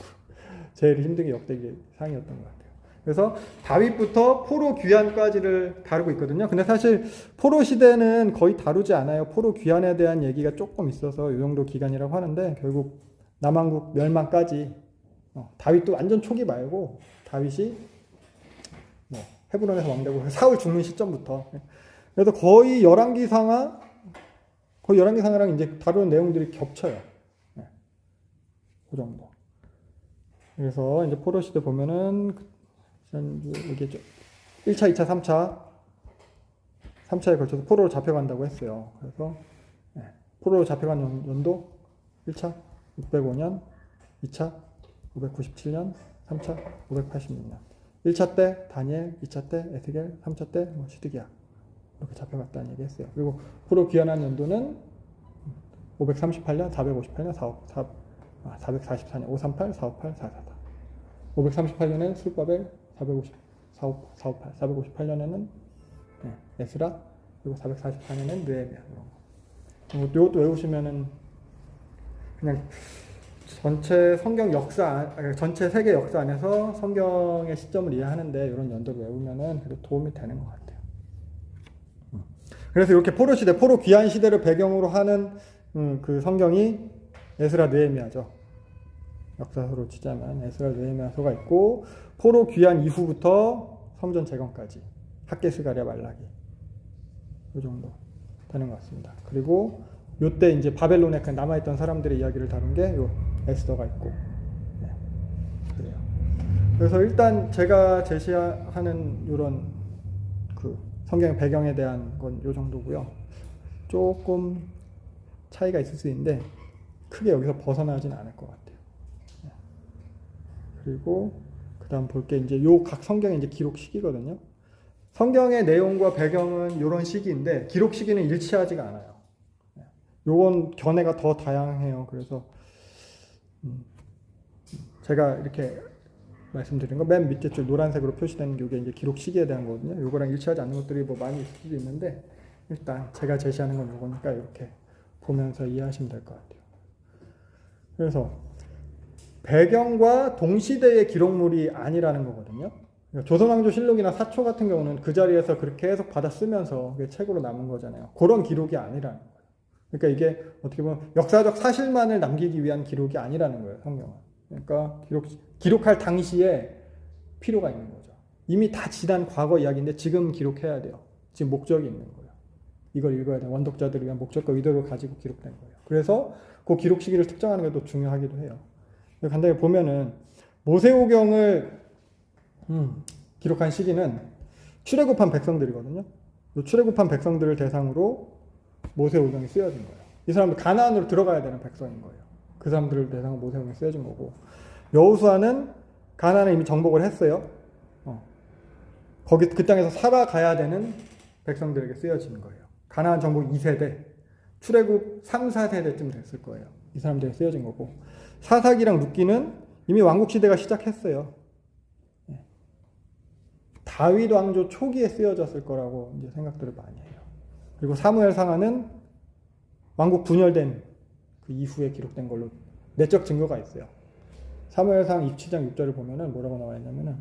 제일 힘든 게 역대기 상이었던 것 같아요. 그래서 다윗부터 포로 귀환까지를 다루고 있거든요. 근데 사실 포로 시대는 거의 다루지 않아요. 포로 귀환에 대한 얘기가 조금 있어서 이 정도 기간이라고 하는데, 결국 남왕국 멸망까지 다윗도 완전 초기 말고 다윗이 헤브론에서 왕되고 사울 죽는 시점부터, 그래서 거의 열왕기 상하 그 열왕기상하랑 이제 다루는 내용들이 겹쳐요. 네. 그 정도. 그래서 이제 포로 시대 보면은 이게 1차, 2차, 3차에 걸쳐서 포로로 잡혀간다고 했어요. 그래서 포로로 잡혀간 연도 1차 605년, 2차 597년, 3차 586년. 1차 때 다니엘, 2차 때 에스겔, 3차 때 시드기야. 이렇게 잡혀갔다는 얘기 했어요. 그리고 포로 귀환한 연도는 538년, 458년, 444년, 538, 458, 444. 538년엔 술바벨, 458, 458년에는 에스라, 그리고 444년엔 느헤미야. 이것도 외우시면은 그냥 전체 성경 역사, 전체 세계 역사 안에서 성경의 시점을 이해하는데 이런 연도를 외우면은 그래도 도움이 되는 것 같아요. 그래서 이렇게 포로 시대, 포로 귀환 시대를 배경으로 하는 그 성경이 에스라 느헤미야죠. 역사서로 치자면 에스라 느헤미야서가 있고, 포로 귀환 이후부터 성전 재건까지 학개스가랴 말라기 이 정도 되는 것 같습니다. 그리고 요때 이제 바벨론에 남아있던 사람들의 이야기를 다룬 게 요 에스더가 있고, 네, 그래요. 그래서 일단 제가 제시하는 이런 그 성경 배경에 대한 건 요 정도고요. 조금 차이가 있을 수 있는데 크게 여기서 벗어나진 않을 것 같아요. 네. 그리고 그다음 볼 게 이제 요 각 성경의 이제 기록 시기거든요. 성경의 내용과 배경은 이런 시기인데 기록 시기는 일치하지가 않아요. 요건 견해가 더 다양해요. 그래서 제가 이렇게 말씀드린 거 맨 밑에 줄 노란색으로 표시되는 게 이제 기록 시기에 대한 거거든요. 요거랑 일치하지 않는 것들이 뭐 많이 있을 수도 있는데 일단 제가 제시하는 건 요거니까 이렇게 보면서 이해하시면 될 것 같아요. 그래서 배경과 동시대의 기록물이 아니라는 거거든요. 조선왕조실록이나 사초 같은 경우는 그 자리에서 그렇게 계속 받아 쓰면서 그게 책으로 남은 거잖아요. 그런 기록이 아니라는 거예요. 그러니까 이게 어떻게 보면 역사적 사실만을 남기기 위한 기록이 아니라는 거예요, 성경은. 그러니까 기록할 당시에 필요가 있는 거죠. 이미 다 지난 과거 이야기인데 지금 기록해야 돼요. 지금 목적이 있는 거예요. 이걸 읽어야 돼요. 원독자들을 위한 목적과 의도를 가지고 기록된 거예요. 그래서 그 기록 시기를 특정하는 게 또 중요하기도 해요. 간단히 보면은 모세오경을 기록한 시기는 출애굽한 백성들이거든요. 출애굽한 백성들을 대상으로 모세오경이 쓰여진 거예요. 이 사람들 가나안으로 들어가야 되는 백성인 거예요. 그 사람들을 대상으로 모세오경이 쓰여진 거고, 여호수아는 가나안에 이미 정복을 했어요. 거기 그 땅에서 살아가야 되는 백성들에게 쓰여진 거예요. 가나안 정복 2세대, 출애굽 3, 4세대쯤 됐을 거예요. 이 사람들이 쓰여진 거고, 사사기랑 룻기는 이미 왕국 시대가 시작했어요. 다윗 왕조 초기에 쓰여졌을 거라고 이제 생각들을 많이 해요. 그리고 사무엘 상하는 왕국 분열된 그 이후에 기록된 걸로 내적 증거가 있어요. 사무엘상 27장 6절을 보면은 뭐라고 나와 있냐면은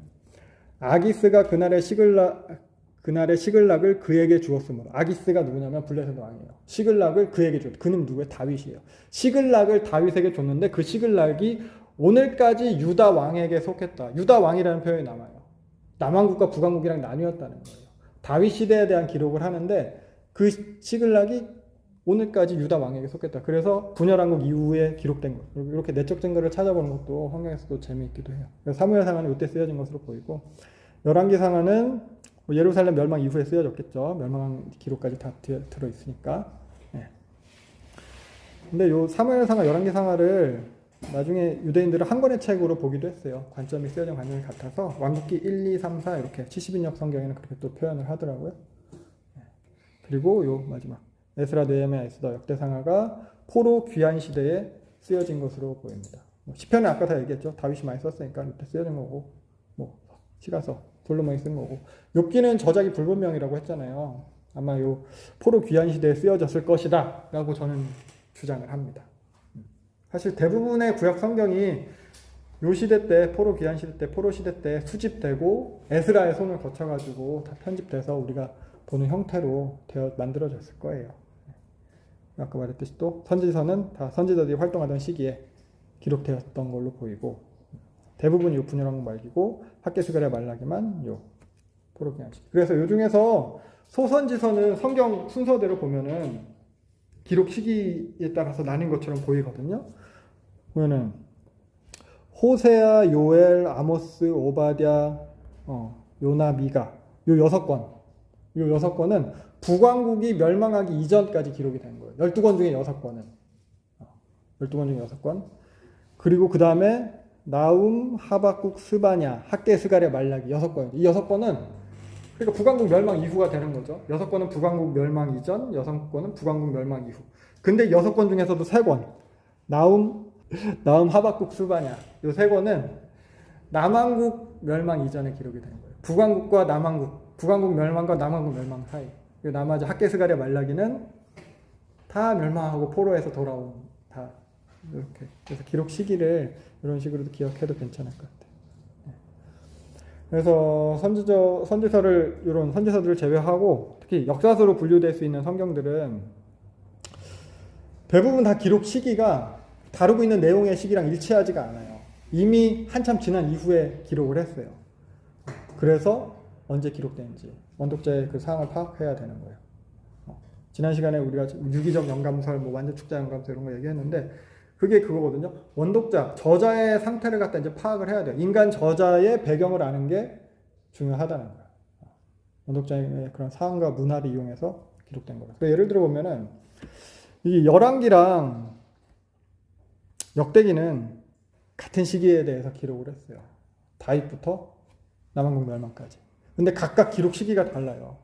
아기스가 그날의 시글락을 그에게 주었으므로. 아기스가 누구냐면 블레셋 왕이에요. 시글락을 그에게 줬. 그는 누구예요? 다윗이에요. 시글락을 다윗에게 줬는데 그 시글락이 오늘까지 유다 왕에게 속했다. 유다 왕이라는 표현이 남아요. 남왕국과 북왕국이랑 나뉘었다는 거예요. 다윗 시대에 대한 기록을 하는데 그 시글락이 오늘까지 유다 왕에게 속했다. 그래서 분열왕국 이후에 기록된 것. 이렇게 내적 증거를 찾아보는 것도 성경에서도 재미있기도 해요. 사무엘상하는 이때 쓰여진 것으로 보이고, 열왕기상하는 예루살렘 멸망 이후에 쓰여졌겠죠. 멸망 기록까지 다 들어 있으니까. 네. 근데 요 사무엘상하, 열왕기상하를 나중에 유대인들은 한 권의 책으로 보기도 했어요. 관점이 쓰여진 관점이 같아서 왕국기 1, 2, 3, 4 이렇게 70인역 성경에는 그렇게 또 표현을 하더라고요. 네. 그리고 요 마지막 에스라, 느헤미야, 에스더, 역대상하가 포로 귀환 시대에 쓰여진 것으로 보입니다. 시편은 아까 다 얘기했죠. 다윗이 많이 썼으니까 이때 쓰여진 거고, 뭐 시가서, 솔로몬이 쓴 거고, 욥기는 저작이 불분명이라고 했잖아요. 아마 요 포로 귀환 시대에 쓰여졌을 것이다라고 저는 주장을 합니다. 사실 대부분의 구약 성경이 요 시대 때, 포로 귀환 시대 때, 포로 시대 때 수집되고 에스라의 손을 거쳐가지고 다 편집돼서 우리가 보는 형태로 만들어졌을 거예요. 아까 말했듯이 또 선지서는 다 선지자들이 활동하던 시기에 기록되었던 걸로 보이고, 대부분이 요 분열왕국 말기고 학개스가랴 말라기만 요 포로 귀환 시대. 그래서 요 중에서 소선지서는 성경 순서대로 보면은 기록 시기에 따라서 나뉜 것처럼 보이거든요. 보면은 호세아, 요엘, 아모스, 오바댜, 요나, 미가 요 6권. 요 6권은 북왕국이 멸망하기 이전까지 기록이 된 거예요. 12권 중에 6권은. 12권 중에 6권. 그리고 그 다음에 나움, 하박국, 스바냐, 학개, 스가랴, 말라기 6권. 이 6권은 그러니까 북왕국 멸망 이후가 되는 거죠. 6권은 북왕국 멸망 이전, 6권은 북왕국 멸망 이후. 근데 6권 중에서도 3권. 나움, 하박국, 스바냐 요 3권은 남왕국 멸망 이전에 기록이 된 거예요. 북왕국과 남왕국, 북왕국 멸망과 남왕국 멸망 사이. 나머지 학개, 스가랴, 말라기는 다 멸망하고 포로에서 돌아온 다 이렇게. 그래서 기록 시기를 이런 식으로도 기억해도 괜찮을 것 같아요. 그래서 선지서를 이런 선지서들을 제외하고 특히 역사서로 분류될 수 있는 성경들은 대부분 다 기록 시기가 다루고 있는 내용의 시기랑 일치하지가 않아요. 이미 한참 지난 이후에 기록을 했어요. 그래서 언제 기록된지 원독자의 그 상황을 파악해야 되는 거예요. 지난 시간에 우리가 유기적 영감설, 뭐 완전 축자 영감설 이런 거 얘기했는데 그게 그거거든요. 원독자, 저자의 상태를 갖다 이제 파악을 해야 돼요. 인간 저자의 배경을 아는 게 중요하다는 거예요. 원독자의 그런 상황과 문화를 이용해서 기록된 거예요. 예를 들어 보면은 이 열왕기랑 역대기는 같은 시기에 대해서 기록을 했어요. 다윗부터 남왕국 멸망까지. 근데 각각 기록 시기가 달라요.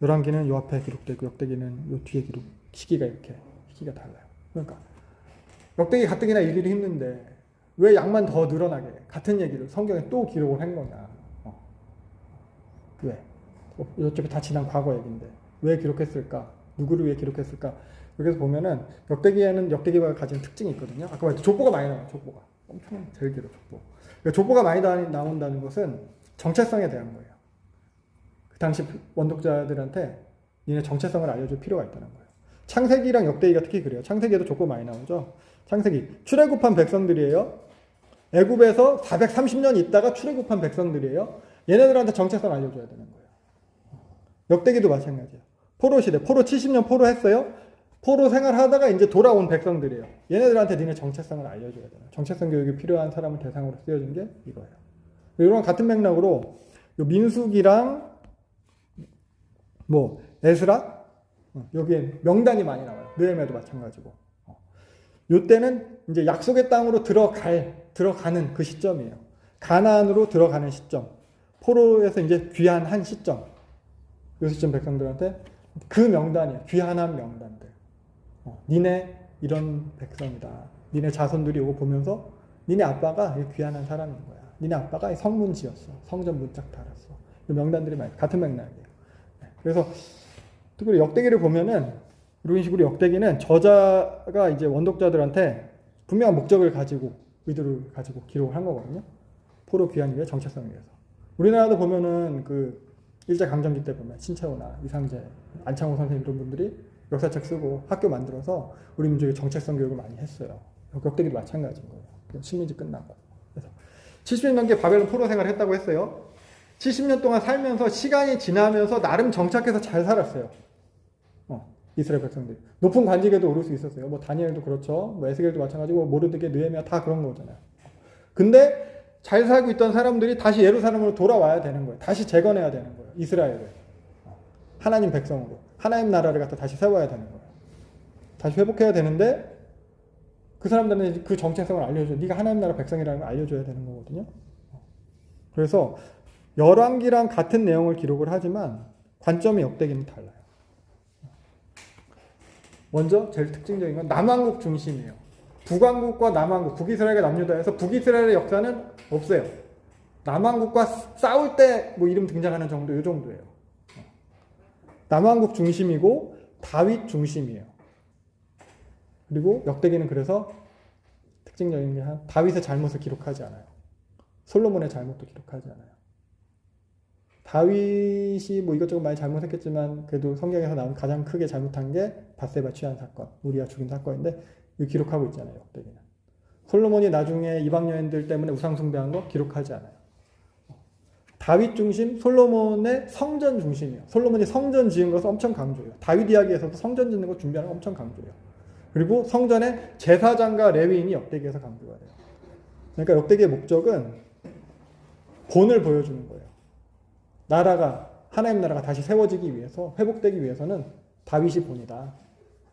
열왕기는 요 앞에 기록되고 역대기는 요 뒤에 기록 시기가 이렇게 시기가 달라요. 그러니까 역대기 가뜩이나 읽기도 힘든데 왜 양만 더 늘어나게 같은 얘기를 성경에 또 기록을 한 거냐. 왜? 어차피 다 지난 과거 얘기인데 왜 기록했을까? 누구를 위해 기록했을까? 여기서 보면은 역대기에는 역대기가 가진 특징이 있거든요. 아까 말했죠. 족보가 많이 나와요. 족보가. 엄청 제일 길어 족보. 그러니까 족보가 많이 나온다는 것은 정체성에 대한 거예요. 그 당시 원독자들한테 니네 정체성을 알려줄 필요가 있다는 거예요. 창세기랑 역대기가 특히 그래요. 창세기에도 족보 많이 나오죠. 창세기 출애굽한 백성들이에요. 애굽에서 430년 있다가 출애굽한 백성들이에요. 얘네들한테 정체성 알려줘야 되는 거예요. 역대기도 마찬가지예요. 포로 시대, 포로 70년 포로 했어요. 포로 생활하다가 이제 돌아온 백성들이에요. 얘네들한테 니네 정체성을 알려줘야 돼요. 정체성 교육이 필요한 사람을 대상으로 쓰여진 게 이거예요. 이런 같은 맥락으로 민수기랑 뭐 에스라 여기에 명단이 많이 나와요. 느헤미야도 마찬가지고. 요때는 이제 약속의 땅으로 들어가는 그 시점이에요. 가나안으로 들어가는 시점. 포로에서 이제 귀환한 시점. 요 시점 백성들한테 그 명단이에요. 귀환한 명단들. 니네 이런 백성이다. 니네 자손들이 이거 보면서 니네 아빠가 귀환한 사람인 거야. 니네 아빠가 성문 지었어. 성전 문짝 달았어. 이 명단들이 많이 같은 맥락이에요. 그래서 특별히 역대기를 보면은 이런 식으로 역대기는 저자가 이제 원독자들한테 분명한 목적을 가지고 의도를 가지고 기록을 한 거거든요. 포로 귀환 위해 정체성 위해서. 우리나라도 보면은 그 일제강점기 때 보면 신채호나 이상재, 안창호 선생님 이런 분들이 역사책 쓰고 학교 만들어서 우리 민족의 정체성 교육을 많이 했어요. 역대기도 마찬가지인 거예요. 식민지 끝나고. 그래서 70년 넘게 바벨론 포로 생활을 했다고 했어요. 70년 동안 살면서 시간이 지나면서 나름 정착해서 잘 살았어요. 이스라엘 백성들이. 높은 관직에도 오를 수 있었어요. 뭐 다니엘도 그렇죠. 뭐 에스겔도 마찬가지고 모르드게, 느헤미야 다 그런 거잖아요. 근데 잘 살고 있던 사람들이 다시 예루살렘으로 돌아와야 되는 거예요. 다시 재건해야 되는 거예요. 이스라엘을. 하나님 백성으로. 하나님 나라를 갖다 다시 세워야 되는 거예요. 다시 회복해야 되는데 그 사람들은 그 정체성을 알려줘요. 네가 하나님 나라 백성이라는 걸 알려줘야 되는 거거든요. 그래서 열왕기랑 같은 내용을 기록을 하지만 관점이 역대기는 달라요. 먼저 제일 특징적인 건 남왕국 중심이에요. 북왕국과 남왕국, 북이스라엘과 남유다에서 북이스라엘의 역사는 없어요. 남왕국과 싸울 때 뭐 이름 등장하는 정도, 이 정도예요. 남왕국 중심이고 다윗 중심이에요. 그리고 역대기는 그래서 특징적인 게 다윗의 잘못을 기록하지 않아요. 솔로몬의 잘못도 기록하지 않아요. 다윗이 뭐 이것저것 많이 잘못했겠지만 그래도 성경에서 나온 가장 크게 잘못한 게 밧세바 취한 사건, 우리아 죽인 사건인데 이거 기록하고 있잖아요. 역대기는. 솔로몬이 나중에 이방 여인들 때문에 우상 숭배한 거 기록하지 않아요. 다윗 중심, 솔로몬의 성전 중심이에요. 솔로몬이 성전 지은 것을 엄청 강조해요. 다윗 이야기에서도 성전 짓는 거 준비하는 거 엄청 강조해요. 그리고 성전에 제사장과 레위인이 역대기에서 강조가 돼요. 그러니까 역대기의 목적은 본을 보여주는 거예요. 하나님 나라가 다시 세워지기 위해서, 회복되기 위해서는 다윗이 본이다.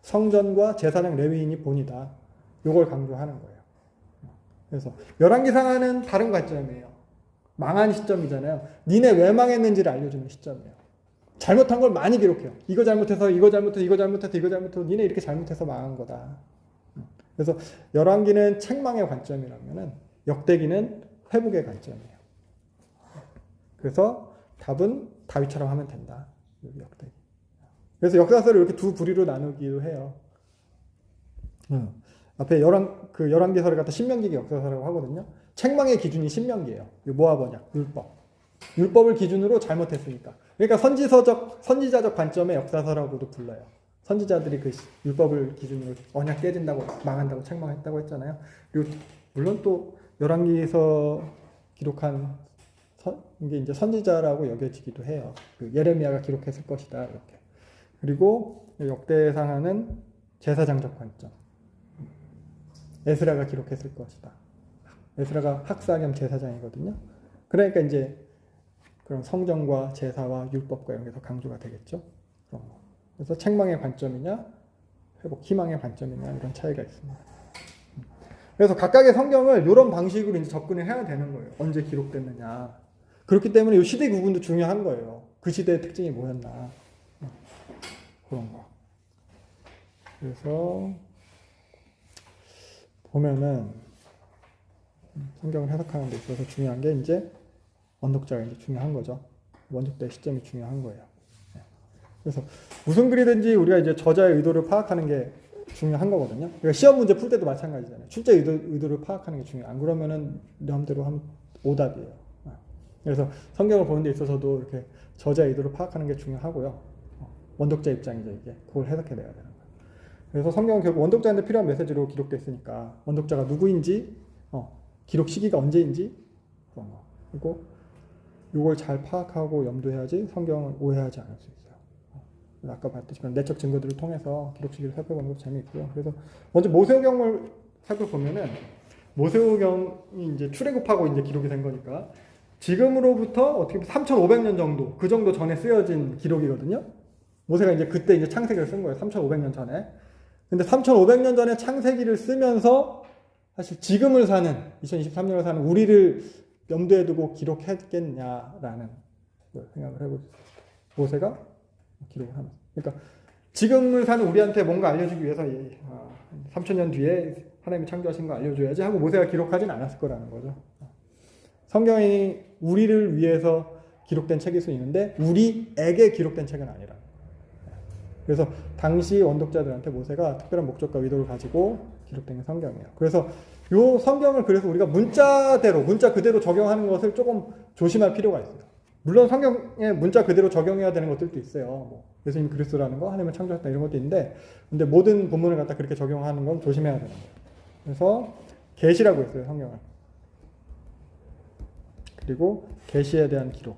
성전과 제사장 레위인이 본이다. 이걸 강조하는 거예요. 그래서 열왕기상하는 다른 관점이에요. 망한 시점이잖아요. 니네 왜 망했는지를 알려주는 시점이에요. 잘못한 걸 많이 기록해요. 이거 잘못해서 이거 잘못해서 이거 잘못해서 이거 잘못해서 니네 이렇게 잘못해서 망한 거다. 그래서 열왕기는 책망의 관점이라면은 역대기는 회복의 관점이에요. 그래서 답은 다윗처럼 하면 된다. 역대기. 그래서 역사서를 이렇게 두 부류로 나누기도 해요. 앞에 열왕기서를 갖다 신명기 역사서라고 하거든요. 책망의 기준이 신명기예요. 모압 언약, 율법. 율법을 기준으로 잘못했으니까. 그러니까 선지자적 관점의 역사서라고도 불러요. 선지자들이 그 율법을 기준으로 언약 깨진다고 망한다고 책망했다고 했잖아요. 그리고 물론 또 열왕기서 기록한 이게 이제 선지자라고 여겨지기도 해요. 그 예레미야가 기록했을 것이다 이렇게. 그리고 역대상하는 제사장적 관점. 에스라가 기록했을 것이다. 에스라가 학사 겸 제사장이거든요. 그러니까 이제 그런 성전과 제사와 율법과 이런 게 더 강조가 되겠죠. 그런 거. 그래서 책망의 관점이냐, 회복 희망의 관점이냐 이런 차이가 있습니다. 그래서 각각의 성경을 이런 방식으로 이제 접근을 해야 되는 거예요. 언제 기록됐느냐. 그렇기 때문에 이 시대 구분도 중요한 거예요. 그 시대의 특징이 뭐였나. 그런 거. 그래서 보면은 성경을 해석하는 데 있어서 중요한 게 이제 원독자가 이제 중요한 거죠. 원독자의 시점이 중요한 거예요. 그래서 무슨 글이든지 우리가 이제 저자의 의도를 파악하는 게 중요한 거거든요. 그러니까 시험 문제 풀 때도 마찬가지잖아요. 출제 의도를 파악하는 게 중요해요. 안 그러면은 마음대로 하면 오답이에요. 그래서 성경을 보는 데 있어서도 이렇게 저자의 의도를 파악하는 게 중요하고요. 원독자 입장이죠, 이게. 그걸 해석해내야 되는 거예요. 그래서 성경은 결국 원독자한테 필요한 메시지로 기록됐으니까 원독자가 누구인지, 기록 시기가 언제인지 그런 거. 그리고 이걸 잘 파악하고 염두해야지 성경을 오해하지 않을 수 있어요. 아까 봤듯이 내적 증거들을 통해서 기록 시기를 살펴보는 것도 재미있고요. 그래서 먼저 모세오경을 살펴보면은 모세오경이 이제 출애굽하고 이제 기록이 된 거니까 지금으로부터 어떻게 보면 3,500년 정도, 그 정도 전에 쓰여진 기록이거든요. 모세가 이제 그때 이제 창세기를 쓴 거예요. 3,500년 전에. 근데 3,500년 전에 창세기를 쓰면서 사실 지금을 사는, 2023년을 사는 우리를 염두에 두고 기록했겠냐라는 생각을 해보죠. 모세가 기록을 하면서. 그러니까 지금을 사는 우리한테 뭔가 알려주기 위해서 3,000년 뒤에 하나님이 창조하신 거 알려줘야지 하고 모세가 기록하진 않았을 거라는 거죠. 성경이 우리를 위해서 기록된 책일 수 있는데 우리에게 기록된 책은 아니라. 그래서 당시 원독자들한테 모세가 특별한 목적과 의도를 가지고 기록된 게 성경이에요. 그래서 이 성경을 그래서 우리가 문자 그대로 적용하는 것을 조금 조심할 필요가 있어요. 물론 성경에 문자 그대로 적용해야 되는 것들도 있어요. 뭐 예수님이 그리스도라는 거, 하나님을 창조했다 이런 것도 있는데, 근데 모든 본문을 갖다 그렇게 적용하는 건 조심해야 되는 거예요. 그래서 계시라고 했어요, 성경을. 그리고 계시에 대한 기록.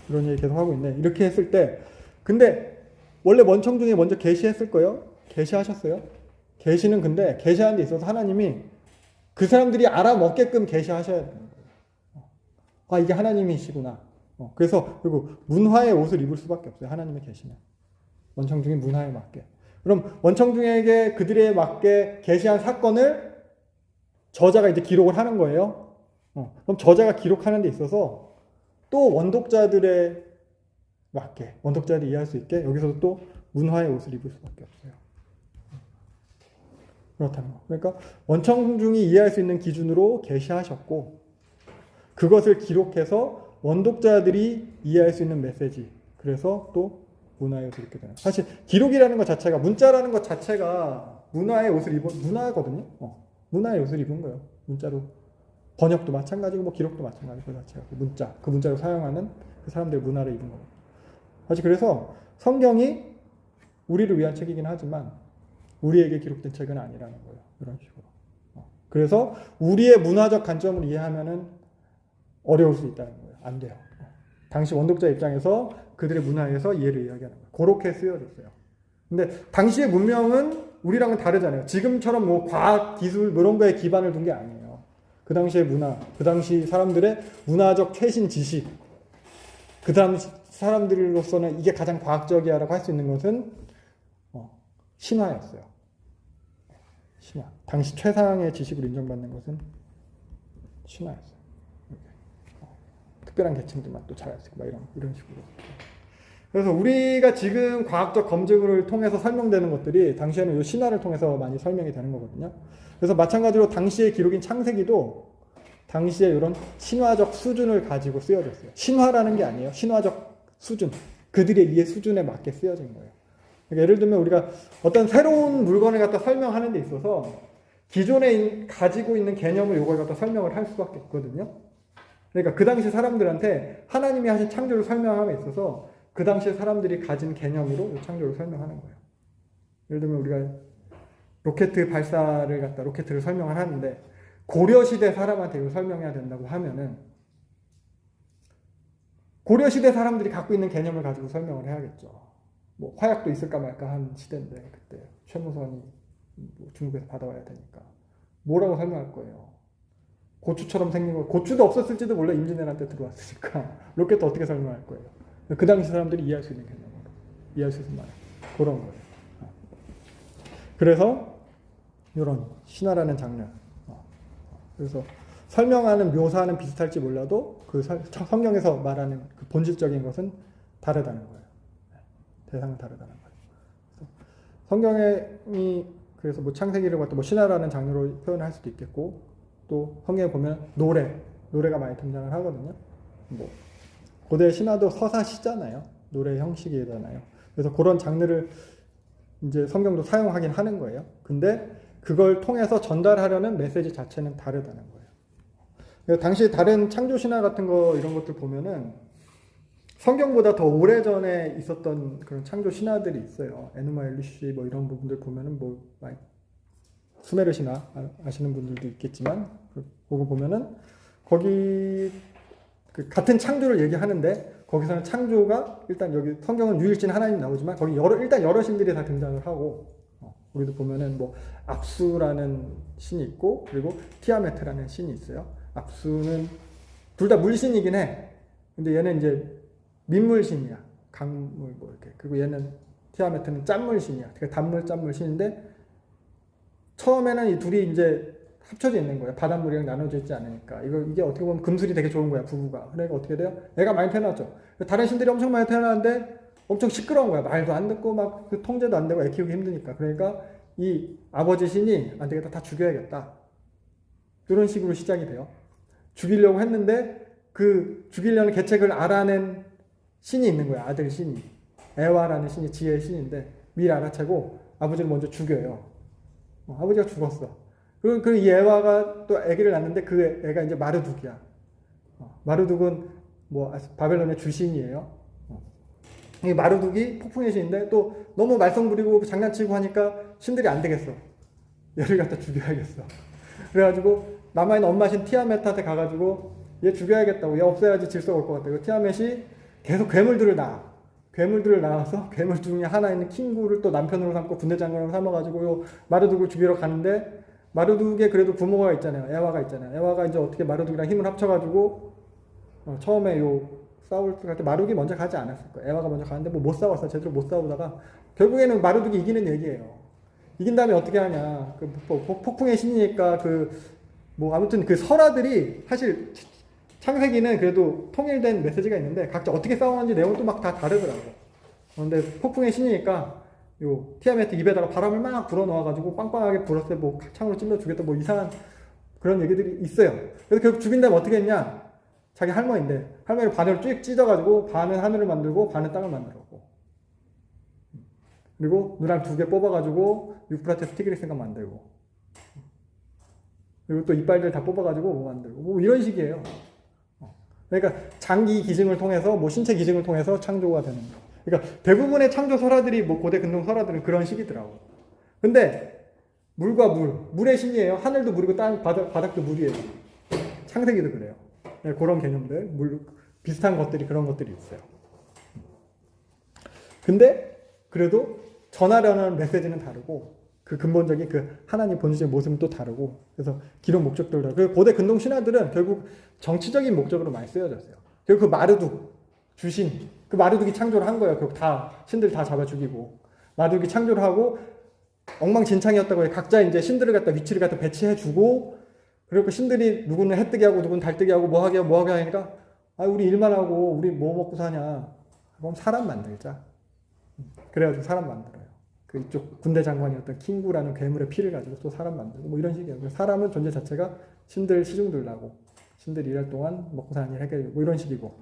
이런 얘기 계속 하고 있네. 이렇게 했을 때, 근데 원래 원청 중에 먼저 계시했을 거예요. 계시하셨어요. 계시는 근데 계시하는 데 있어서 하나님이 그 사람들이 알아먹게끔 계시하셔야 되는 거예요. 아, 이게 하나님이시구나. 그래서 그리고 문화의 옷을 입을 수밖에 없어요. 하나님의 계시는. 원청 중에 문화에 맞게. 그럼 원청 중에게 그들에 맞게 계시한 사건을 저자가 이제 기록을 하는 거예요. 그럼 저자가 기록하는 데 있어서 또 원독자들에 맞게, 원독자들이 이해할 수 있게 여기서도 또 문화의 옷을 입을 수밖에 없어요. 그렇다는 거. 그러니까 원청중이 이해할 수 있는 기준으로 계시하셨고 그것을 기록해서 원독자들이 이해할 수 있는 메시지. 그래서 또 문화의 옷을 입게 되는. 사실 기록이라는 것 자체가, 문자라는 것 자체가 문화의 옷을 입은 문화거든요. 문화의 옷을 입은 거예요. 문자로. 번역도 마찬가지고 뭐 기록도 마찬가지고 그 자체가 그 문자를 사용하는 그 사람들의 문화를 입은 거예요. 사실 그래서 성경이 우리를 위한 책이긴 하지만 우리에게 기록된 책은 아니라는 거예요. 이런 식으로. 그래서 우리의 문화적 관점을 이해하면은 어려울 수 있다는 거예요. 안 돼요. 당시 원독자 입장에서 그들의 문화에서 이해를 이야기하는 거예요. 그렇게 쓰여졌어요. 근데 당시의 문명은 우리랑은 다르잖아요. 지금처럼 뭐 과학, 기술 뭐 이런 거에 기반을 둔 게 아니에요. 그 당시의 문화, 그 당시 사람들의 문화적 최신 지식, 그 당시 사람들로서는 이게 가장 과학적이야라고 할 수 있는 것은 신화였어요. 신화. 당시 최상의 지식으로 인정받는 것은 신화였어요. 특별한 계층들만 또 잘할 수 있고 막 이런 식으로. 그래서 우리가 지금 과학적 검증을 통해서 설명되는 것들이 당시에는 이 신화를 통해서 많이 설명이 되는 거거든요. 그래서 마찬가지로 당시의 기록인 창세기도 당시에 이런 신화적 수준을 가지고 쓰여졌어요. 신화라는 게 아니에요. 신화적 수준. 그들의 이해 수준에 맞게 쓰여진 거예요. 그러니까 예를 들면 우리가 어떤 새로운 물건을 갖다 설명하는 데 있어서 기존에 가지고 있는 개념을 이걸 갖다 설명을 할 수밖에 없거든요. 그러니까 그 당시 사람들한테 하나님이 하신 창조를 설명함에 있어서 그 당시 사람들이 가진 개념으로 이 창조를 설명하는 거예요. 예를 들면 우리가 로켓 발사를 갖다 로켓을 설명을 하는데 고려시대 사람한테 이걸 설명해야 된다고 하면은 고려시대 사람들이 갖고 있는 개념을 가지고 설명을 해야겠죠. 뭐 화약도 있을까 말까 한 시대인데 그때 최무선이 뭐 중국에서 받아와야 되니까 뭐라고 설명할 거예요. 고추처럼 생긴 거, 고추도 없었을지도 몰라 임진왜란 때 들어왔으니까 로켓도 어떻게 설명할 거예요. 그 당시 사람들이 이해할 수 있는 개념으로 이해할 수 있는 말 그런 거예요. 그래서 이런 신화라는 장르. 그래서 설명하는 묘사는 비슷할지 몰라도 그 성경에서 말하는 그 본질적인 것은 다르다는 거예요. 대상은 다르다는 거예요. 성경이 그래서 뭐 창세기를 갖다 뭐 신화라는 장르로 표현할 수도 있겠고 또 성경에 보면 노래가 많이 등장을 하거든요. 뭐 고대 신화도 서사시잖아요. 노래 형식이잖아요. 그래서 그런 장르를 이제 성경도 사용하긴 하는 거예요. 근데 그걸 통해서 전달하려는 메시지 자체는 다르다는 거예요. 당시 다른 창조 신화 같은 거 이런 것들 보면은 성경보다 더 오래전에 있었던 그런 창조 신화들이 있어요. 에누마 엘리시 뭐 이런 부분들 보면은 뭐 수메르 신화 아시는 분들도 있겠지만 그거 보면은 거기 그 같은 창조를 얘기하는데 거기서는 창조가 일단 여기 성경은 유일신 하나님 나오지만 거기 일단 여러 신들이 다 등장을 하고 우리도 보면은 뭐 압수라는 신이 있고 그리고 티아메트라는 신이 있어요. 압수는 둘 다 물신이긴 해. 근데 얘는 이제 민물신이야. 강물 뭐 이렇게. 그리고 얘는 티아메트는 짠물신이야. 그러니까 단물 짠물 신인데 처음에는 이 둘이 이제 합쳐져 있는 거예요. 바닷물이랑 나눠져 있지 않으니까. 이게 어떻게 보면 금술이 되게 좋은 거야, 부부가. 그러니까 어떻게 돼요? 애가 많이 태어났죠. 다른 신들이 엄청 많이 태어나는데 엄청 시끄러운 거야. 말도 안 듣고 막 그 통제도 안 되고 애 키우기 힘드니까. 그러니까 이 아버지 신이 안 되겠다. 다 죽여야겠다. 이런 식으로 시작이 돼요. 죽이려고 했는데 그 죽이려는 계책을 알아낸 신이 있는 거야. 아들 신이. 에와라는 신이 지혜의 신인데 미리 알아채고 아버지를 먼저 죽여요. 아버지가 죽었어. 그리고 이 에와가 또 아기를 낳는데 그 애가 이제 마르둑이야. 마르둑은 뭐 바벨론의 주신이에요. 이 마르둑이 폭풍의 신인데 또 너무 말썽 부리고 장난치고 하니까 신들이 안 되겠어. 얘를 갖다 죽여야겠어. 그래가지고 남아있는 엄마 신 티아멧한테 가가지고 얘 죽여야겠다고. 얘 없애야지 질서가 올 것 같다. 티아멧이 계속 괴물들을 낳아서 괴물 중에 하나 있는 킹구를 또 남편으로 삼고 군대 장관으로 삼아가지고 요 마르둑을 죽이러 가는데 마르둑에 그래도 부모가 있잖아요. 에와가 있잖아요. 에와가 이제 어떻게 마르둑이랑 힘을 합쳐가지고 처음에 요 싸울 때 마르둑이 먼저 가지 않았을 거예요. 에와가 먼저 가는데 뭐 못 싸웠어. 제대로 못 싸우다가 결국에는 마르둑이 이기는 얘기예요. 이긴 다음에 어떻게 하냐. 그 폭풍의 신이니까 뭐 아무튼 그 설화들이 사실 창세기는 그래도 통일된 메시지가 있는데 각자 어떻게 싸우는지 내용은 또 막 다 다르더라고. 그런데 폭풍의 신이니까 요 티아메트 입에다가 바람을 막 불어 넣어가지고 빵빵하게 불었을 때 뭐 창으로 찔러 주겠다 뭐 이상한 그런 얘기들이 있어요. 그래서 결국 죽인 다음에 어떻게 했냐? 자기 할머니인데 할머니를 반으로 쭉 찢어가지고 반은 하늘을 만들고 반은 땅을 만들었고 그리고 눈알 2개 뽑아가지고 유프라테스 티그리스가 만들고 그리고 또 이빨들 다 뽑아가지고 뭐 만들고 뭐 이런 식이에요. 그러니까 장기 기증을 통해서 뭐 신체 기증을 통해서 창조가 되는 거. 그러니까 대부분의 창조 설화들이 뭐 고대 근동 설화들은 그런 식이더라고. 근데 물과 물의 신이에요. 하늘도 물이고 땅 바닥도 물이에요. 창세기도 그래요. 네, 그런 개념들, 비슷한 것들이 그런 것들이 있어요. 근데 그래도 전하려는 메시지는 다르고 그 근본적인 그 하나님 본질의 모습은 또 다르고 그래서 기록 목적도 다르고 그리고 고대 근동 신화들은 결국 정치적인 목적으로 많이 쓰여졌어요. 그리고 그 마르둑 주신 그 마르둑이 창조를 한 거예요. 결국 다 신들 다 잡아 죽이고 마르둑이 창조를 하고 엉망진창이었다고 해. 각자 이제 신들을 갖다 위치를 갖다 배치해 주고 그리고 그 신들이 누구는 해뜨기 하고 누구는 달뜨기 하고 뭐 하게 하니까 아 우리 일만 하고 우리 뭐 먹고 사냐. 그럼 사람 만들자. 그래가지고 사람 만들어요. 그 이쪽 군대 장관이었던 킹구라는 괴물의 피를 가지고 또 사람 만들고 뭐 이런 식이에요. 사람은 존재 자체가 신들 시중 들라고 신들이 일할 동안 먹고 사는 일 해결하고 뭐 이런 식이고.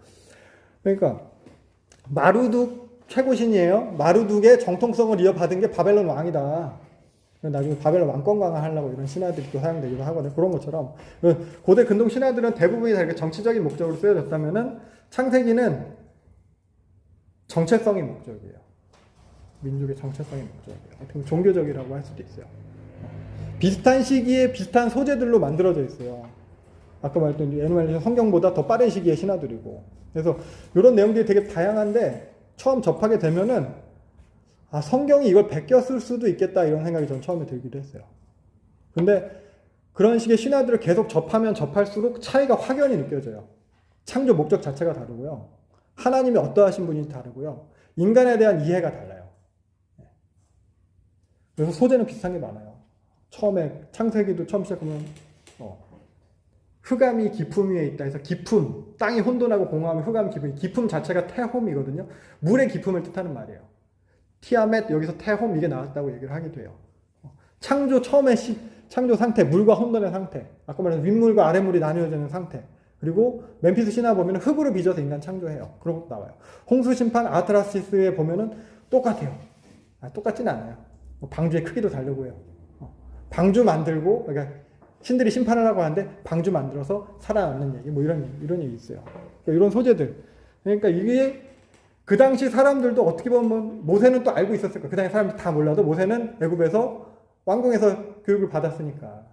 그러니까 마루둑 최고신이에요. 마루둑의 정통성을 이어받은 게 바벨론 왕이다. 나중에 바벨론 왕권 강화하려고 이런 신화들이 또 사용되기도 하거든요. 그런 것처럼 고대 근동 신화들은 대부분이 다 이렇게 정치적인 목적으로 쓰여졌다면은 창세기는 정체성의 목적이에요. 민족의 정체성의 목적이에요. 어떻게 종교적이라고 할 수도 있어요. 비슷한 시기에 비슷한 소재들로 만들어져 있어요. 아까 말했던 애니메이션 성경보다 더 빠른 시기의 신화들이고. 그래서 이런 내용들이 되게 다양한데 처음 접하게 되면은 아 성경이 이걸 베꼈을 수도 있겠다 이런 생각이 전 처음에 들기도 했어요. 근데 그런 식의 신화들을 계속 접하면 접할수록 차이가 확연히 느껴져요. 창조 목적 자체가 다르고요. 하나님이 어떠하신 분인지 다르고요. 인간에 대한 이해가 달라요. 그래서 소재는 비슷한 게 많아요. 처음에 창세기도 처음 시작하면 흑암이 기품 위에 있다 해서 기품, 땅이 혼돈하고 공허하면 흑암 기품, 기품 자체가 태홈이거든요. 물의 기품을 뜻하는 말이에요. 티아멧 여기서 태홈 이게 나왔다고 얘기를 하기도 해요. 창조 처음에 창조 상태, 물과 혼돈의 상태, 아까 말한 윗물과 아랫물이 나뉘어지는 상태, 그리고 멤피스 신화 보면 흙으로 빚어서 인간 창조해요. 그런 것도 나와요. 홍수 심판 아트라시스에 보면은 똑같아요. 똑같진 않아요. 방주의 크기도 다르고요. 방주 만들고 그러니까 신들이 심판을 하고 하는데 방주 만들어서 살아남는 얘기 뭐 이런 얘기 있어요. 그러니까 이런 소재들. 그러니까 이게 그 당시 사람들도 어떻게 보면 모세는 또 알고 있었을 거예요. 그 당시 사람들 다 몰라도 모세는 애굽에서 왕궁에서 교육을 받았으니까.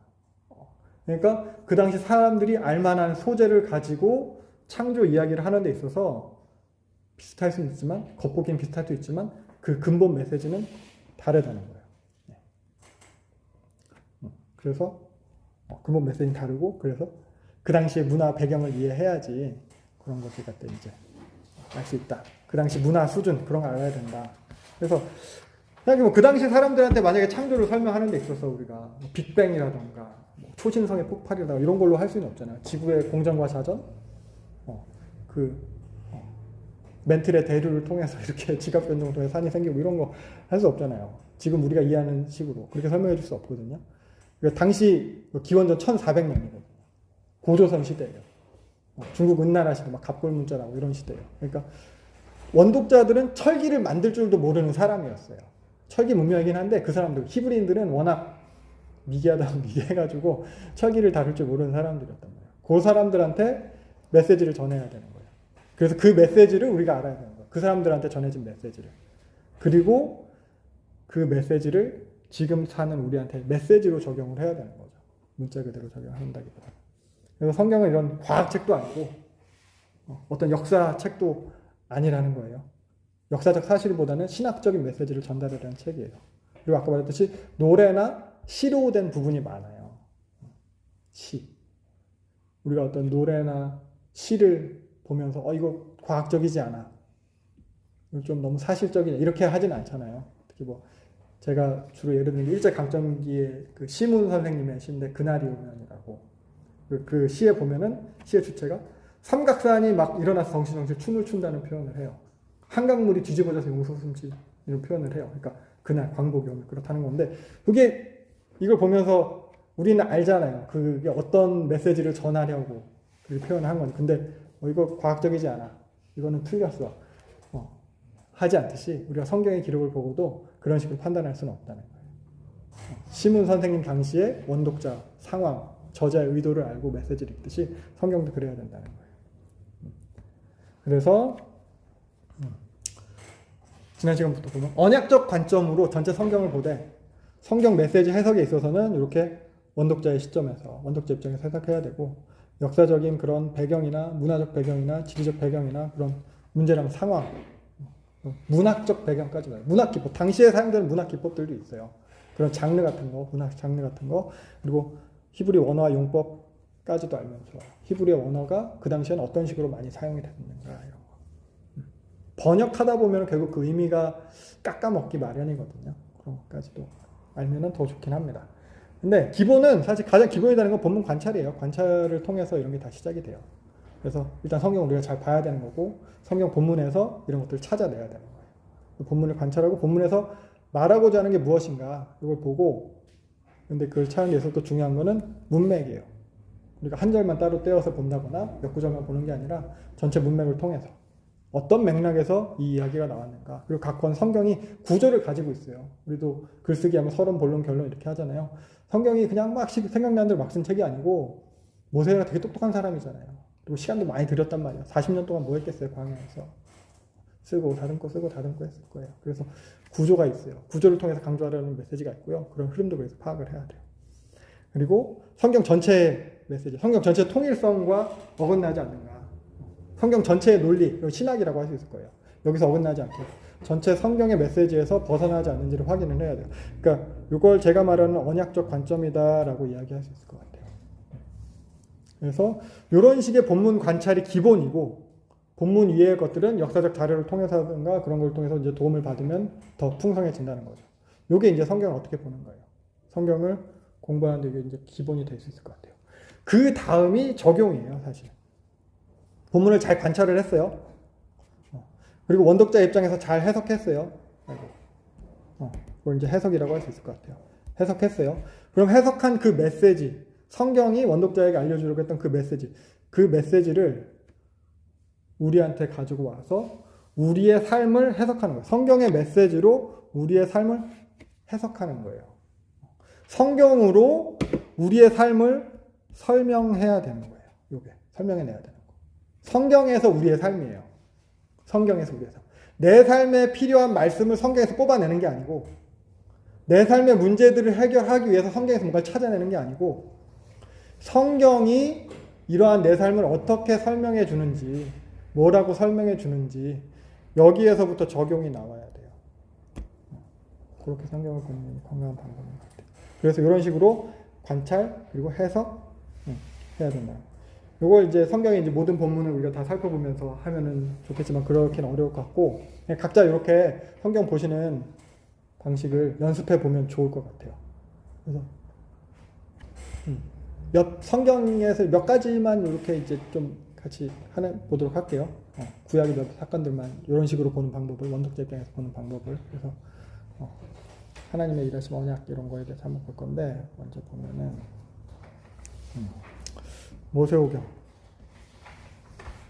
그러니까 그 당시 사람들이 알만한 소재를 가지고 창조 이야기를 하는 데 있어서 비슷할 수는 있지만 겉보기엔 비슷할 수 있지만 그 근본 메시지는 다르다는 거예요. 그래서 근본 메시지는 다르고 그래서 그 당시의 문화 배경을 이해해야지 그런 것들 갖다 이제 알 수 있다. 그 당시 문화 수준 그런 걸 알아야 된다. 그래서 뭐 그 당시 사람들한테 만약에 창조를 설명하는 데 있어서 우리가 빅뱅이라던가 초신성의 폭발이라던가 이런 걸로 할 수는 없잖아요. 지구의 공전과 자전, 멘틀의 대류를 통해서 이렇게 지각 변동을 통해 산이 생기고 이런 거 할 수 없잖아요. 지금 우리가 이해하는 식으로 그렇게 설명해 줄 수 없거든요. 그러니까 당시 기원전 1400년이거든요. 고조선 시대예요. 중국 은나라 시대, 막 갑골문자라고 이런 시대예요. 그러니까 원독자들은 철기를 만들 줄도 모르는 사람이었어요. 철기 문명이긴 한데 그 사람들 히브리인들은 워낙 미개해가지고 철기를 다룰 줄 모르는 사람들이었단 말이에요. 그 사람들한테 메시지를 전해야 되는 거예요. 그래서 그 메시지를 우리가 알아야 되는 거예요. 그 사람들한테 전해진 메시지를. 그리고 그 메시지를 지금 사는 우리한테 메시지로 적용을 해야 되는 거죠. 문자 그대로 적용한다기보다. 그래서 성경은 이런 과학책도 아니고 어떤 역사책도 아니라는 거예요. 역사적 사실보다는 신학적인 메시지를 전달하려는 책이에요. 그리고 아까 말했듯이 노래나 시로 된 부분이 많아요. 시. 우리가 어떤 노래나 시를 보면서 이거 과학적이지 않아. 이거 좀 너무 사실적이냐 이렇게 하진 않잖아요. 특히 뭐 제가 주로 예를 들면 일제강점기에 그 시문 선생님의 시인데 그날이 오면이라고 그 시에 보면은 시의 주체가 삼각산이 막 일어나서 덩실덩실 춤을 춘다는 표현을 해요. 한강물이 뒤집어져서 용솟음치 이런 표현을 해요. 그러니까 그날 광복이 오면 그렇다는 건데 그게 이걸 보면서 우리는 알잖아요. 그게 어떤 메시지를 전하려고 그렇게 표현을 한 건데 근데 이거 과학적이지 않아. 이거는 틀렸어. 하지 않듯이 우리가 성경의 기록을 보고도 그런 식으로 판단할 수는 없다는 거예요. 시문 선생님 당시의 원독자 상황, 저자의 의도를 알고 메시지를 읽듯이 성경도 그래야 된다는 거예요. 그래서 지난 시간부터 보면 언약적 관점으로 전체 성경을 보되 성경 메시지 해석에 있어서는 이렇게 원독자의 시점에서 원독자 입장에서 해석해야 되고 역사적인 그런 배경이나 문화적 배경이나 지리적 배경이나 그런 문제랑 상황, 문학적 배경까지 가요. 문학 기법, 당시에 사용되는 문학 기법들도 있어요. 그런 장르 같은 거, 문학 장르 같은 거, 그리고 히브리 원어와 용법까지도 알면서 히브리 원어가 그 당시에는 어떤 식으로 많이 사용이 됐는가 이런 거. 번역하다 보면 결국 그 의미가 깎아먹기 마련이거든요. 그런 것까지도 알면은 더 좋긴 합니다. 근데 기본은 사실 가장 기본이 되는 건 본문 관찰이에요. 관찰을 통해서 이런 게 다 시작이 돼요. 그래서 일단 성경을 우리가 잘 봐야 되는 거고 성경 본문에서 이런 것들을 찾아내야 되는 거예요. 본문을 관찰하고 본문에서 말하고자 하는 게 무엇인가 이걸 보고 근데 그걸 찾는 데서 또 중요한 거는 문맥이에요. 우리가 한 절만 따로 떼어서 본다거나 몇 구절만 보는 게 아니라 전체 문맥을 통해서 어떤 맥락에서 이 이야기가 나왔는가. 그리고 각 권 성경이 구조를 가지고 있어요. 우리도 글쓰기 하면 서론, 본론, 결론 이렇게 하잖아요. 성경이 그냥 막 생각나는 대로 막 쓴 책이 아니고 모세가 되게 똑똑한 사람이잖아요. 그리고 시간도 많이 들였단 말이에요. 40년 동안 뭐 했겠어요, 광야에서. 쓰고 다듬고 쓰고 다듬고 했을 거예요. 그래서 구조가 있어요. 구조를 통해서 강조하려는 메시지가 있고요. 그런 흐름도 그래서 파악을 해야 돼요. 그리고 성경 전체의 메시지, 성경 전체의 통일성과 어긋나지 않는가. 성경 전체의 논리, 신학이라고 할 수 있을 거예요. 여기서 어긋나지 않게 전체 성경의 메시지에서 벗어나지 않는지를 확인을 해야 돼요. 그러니까 이걸 제가 말하는 언약적 관점이다라고 이야기할 수 있을 것 같아요. 그래서 이런 식의 본문 관찰이 기본이고 본문 이외의 것들은 역사적 자료를 통해서든가 그런 걸 통해서 이제 도움을 받으면 더 풍성해진다는 거죠. 이게 이제 성경을 어떻게 보는 거예요. 성경을 공부하는 데 이게 이제 기본이 될 수 있을 것 같아요. 그 다음이 적용이에요, 사실. 본문을 잘 관찰을 했어요. 그리고 원독자 입장에서 잘 해석했어요. 그걸 이제 해석이라고 할 수 있을 것 같아요. 해석했어요. 그럼 해석한 그 메시지, 성경이 원독자에게 알려주려고 했던 그 메시지를 우리한테 가지고 와서 우리의 삶을 해석하는 거예요. 성경의 메시지로 우리의 삶을 해석하는 거예요. 성경으로 우리의 삶을 설명해야 되는 거예요. 요게 설명해내야 되는 거. 성경에서 우리의 삶이에요. 성경에서 우리의 삶. 내 삶에 필요한 말씀을 성경에서 뽑아내는 게 아니고 내 삶의 문제들을 해결하기 위해서 성경에서 뭔가를 찾아내는 게 아니고 성경이 이러한 내 삶을 어떻게 설명해 주는지 뭐라고 설명해 주는지 여기에서부터 적용이 나와야 돼요. 그렇게 성경을 보는 게 건강한 방법인 것 같아요. 그래서 이런 식으로 관찰 그리고 해석 해야 된다. 이걸 이제 성경의 이제 모든 본문을 우리가 다 살펴보면서 하면은 좋겠지만 그렇게는 어려울 것 같고 그냥 각자 이렇게 성경 보시는 방식을 연습해 보면 좋을 것 같아요. 그래서 성경에서 몇 가지만 이렇게 이제 좀 같이 보도록 할게요. 구약의 몇 사건들만 이런 식으로 보는 방법을 원독자 입장에서 보는 방법을 그래서 하나님의 일하심 언약 이런 거에 대해서 한번 볼 건데 먼저 보면은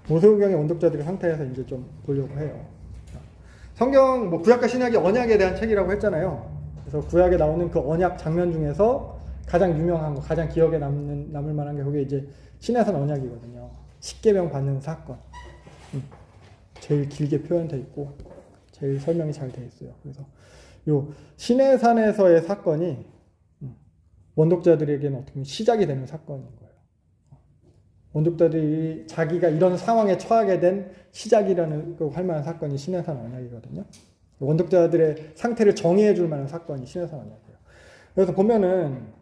모세오경의 원독자들의 상태에서 이제 좀 보려고 해요. 성경 뭐 구약과 신약이 언약에 대한 책이라고 했잖아요. 그래서 구약에 나오는 그 언약 장면 중에서 가장 유명한 거, 가장 기억에 남을 만한 게 그게 이제 시내산 언약이거든요. 십계명 받는 사건. 제일 길게 표현되어 있고 제일 설명이 잘 되어 있어요. 그래서 요 시내산에서의 사건이 원독자들에게는 어떻게 보면 시작이 되는 사건인 거예요. 원독자들이 자기가 이런 상황에 처하게 된 시작이라는 할 만한 사건이 시내산 언약이거든요. 원독자들의 상태를 정의해 줄 만한 사건이 시내산 언약이에요. 그래서 보면은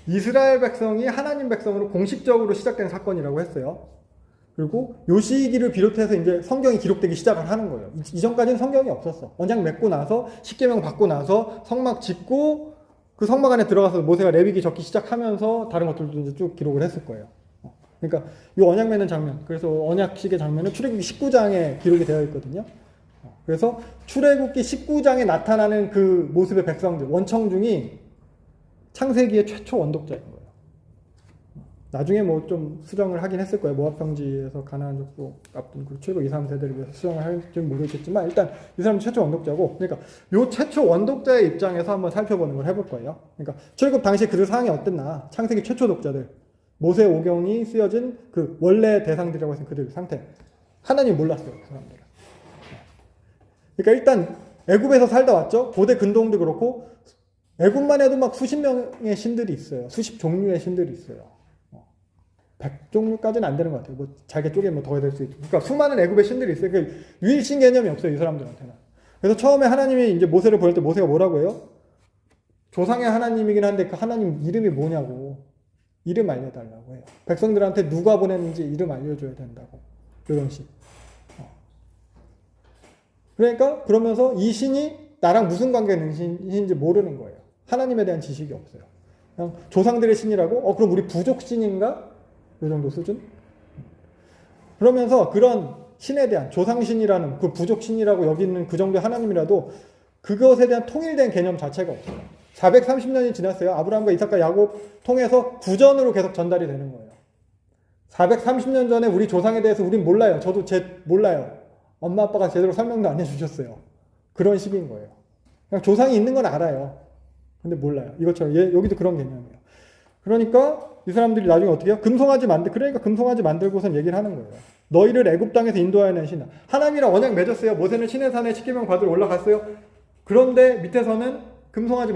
이스라엘 백성이 하나님 백성으로 공식적으로 시작된 사건이라고 했어요. 그리고 요 시기를 비롯해서 이제 성경이 기록되기 시작을 하는 거예요. 이전까지는 성경이 없었어. 언약 맺고 나서 십계명 받고 나서 성막 짓고 그 성막 안에 들어가서 모세가 레위기 적기 시작하면서 다른 것들도 이제 쭉 기록을 했을 거예요. 그러니까 이 언약 맺는 장면, 그래서 언약식의 장면은 출애굽기 19장에 기록이 되어 있거든요. 그래서 출애굽기 19장에 나타나는 그 모습의 백성들, 원청중이 창세기의 최초 원독자인 거예요. 나중에 뭐 좀 수정을 하긴 했을 거예요. 모압 성지에서 가나안 족속 앞둔 그 출애굽 2, 3세대를 위해서 수정을 할지는 모르겠지만 일단 이 사람은 최초 원독자고, 그러니까 요 최초 원독자의 입장에서 한번 살펴보는 걸 해볼 거예요. 그러니까 출애굽 당시 그들 상황이 어땠나, 창세기 최초 독자들, 모세 오경이 쓰여진 그 원래 대상들이라고 해서 그들 상태, 하나님 몰랐어요, 그 사람들은. 그러니까 일단 애굽에서 살다 왔죠. 고대 근동도 그렇고 애굽만 해도 막 수십 명의 신들이 있어요. 수십 종류의 신들이 있어요. 100종류까지는 안 되는 것 같아요. 뭐 자기 쪽에 뭐 더 될 수 있죠. 그러니까 수많은 애굽의 신들이 있어요. 그 유일신 개념이 없어요, 이 사람들한테는. 그래서 처음에 하나님이 이제 모세를 보낼 때 모세가 뭐라고 해요? 조상의 하나님이긴 한데 그 하나님 이름이 뭐냐고 이름 알려달라고 해요. 백성들한테 누가 보냈는지 이름 알려줘야 된다고. 이런 식. 그러니까 그러면서 이 신이 나랑 무슨 관계 있는 신인지 모르는 거예요. 하나님에 대한 지식이 없어요. 그냥 조상들의 신이라고? 그럼 우리 부족 신인가? 이 정도 수준? 그러면서 그런 신에 대한 조상신이라는 그 부족신이라고 여기는 그 정도의 하나님이라도 그것에 대한 통일된 개념 자체가 없어요. 430년이 지났어요. 아브라함과 이삭과 야곱 통해서 구전으로 계속 전달이 되는 거예요. 430년 전에 우리 조상에 대해서 우린 몰라요. 저도 몰라요. 엄마 아빠가 제대로 설명도 안 해주셨어요. 그런 식인 거예요. 그냥 조상이 있는 건 알아요. 근데 몰라요. 이것처럼 여기도 그런 개념이에요. 그러니까 이 사람들이 나중에 어떻게 해요? 그러니까 금송아지 만들고선 얘기를 하는 거예요. 너희를 애굽 땅에서 인도하여 신 하나님이랑 언약 맺었어요. 모세는 시내산에 십계명 받으러 올라갔어요. 그런데 밑에서는 금송아지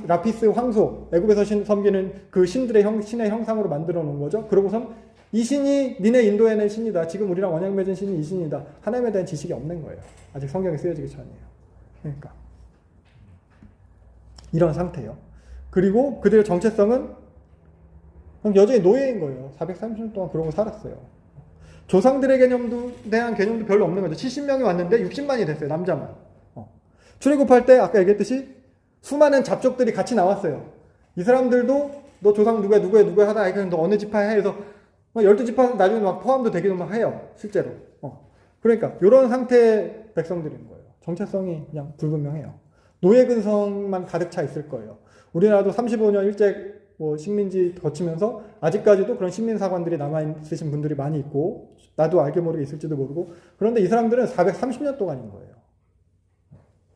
라피스 황소, 애굽에서 섬기는 그 신들의 신의 형상으로 만들어 놓은 거죠. 그러고선 이 신이 니네 인도해낸 신이다. 지금 우리랑 언약 맺은 신이 이 신이다. 하나님에 대한 지식이 없는 거예요. 아직 성경에 쓰여지기 전이에요. 그러니까 이런 상태예요. 그리고 그들의 정체성은 여전히 노예인 거예요. 430년 동안 그러고 살았어요. 조상들의 대한 개념도 별로 없는 거죠. 70명이 왔는데 60만이 됐어요. 남자만. 출애굽할 때 아까 얘기했듯이 수많은 잡족들이 같이 나왔어요. 이 사람들도 너 조상 누구야 하다 그냥 너 어느 지파야 해서 12지파 나중에 막 포함도 되기도 막 해요. 실제로. 그러니까 이런 상태의 백성들인 거예요. 정체성이 그냥 불분명해요. 노예 근성만 가득 차 있을 거예요. 우리나라도 35년 일제 식민지 거치면서 아직까지도 그런 식민사관들이 남아있으신 분들이 많이 있고 나도 알게 모르게 있을지도 모르고 그런데 이 사람들은 430년 동안인 거예요.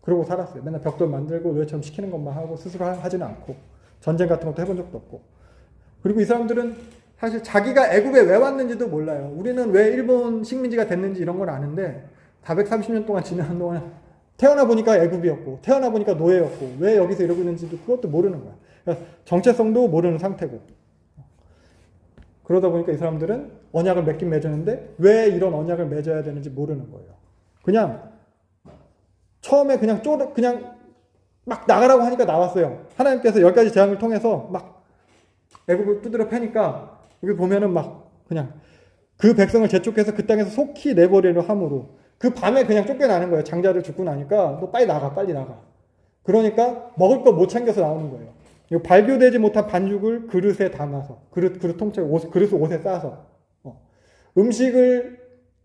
그러고 살았어요. 맨날 벽돌 만들고 노예처럼 시키는 것만 하고 스스로 하지는 않고 전쟁 같은 것도 해본 적도 없고 그리고 이 사람들은 사실 자기가 애굽에 왜 왔는지도 몰라요. 우리는 왜 일본 식민지가 됐는지 이런 걸 아는데 430년 동안 지나는 동안 태어나 보니까 애굽이었고 태어나 보니까 노예였고 왜 여기서 이러고 있는지도 그것도 모르는 거야. 그러니까 정체성도 모르는 상태고 그러다 보니까 이 사람들은 언약을 맺긴 맺었는데 왜 이런 언약을 맺어야 되는지 모르는 거예요. 그냥 처음에 그냥 막 나가라고 하니까 나왔어요. 하나님께서 10가지 재앙을 통해서 막 애굽을 두드려 패니까 여기 보면은 막 그냥 그 백성을 재촉해서 그 땅에서 속히 내버리려 함으로 그 밤에 그냥 쫓겨나는 거예요. 장자를 죽고 나니까 너 빨리 나가. 그러니까 먹을 거 못 챙겨서 나오는 거예요. 이거 발교되지 못한 반죽을 그릇에 담아서 그릇 통째로 그릇을 옷에 싸서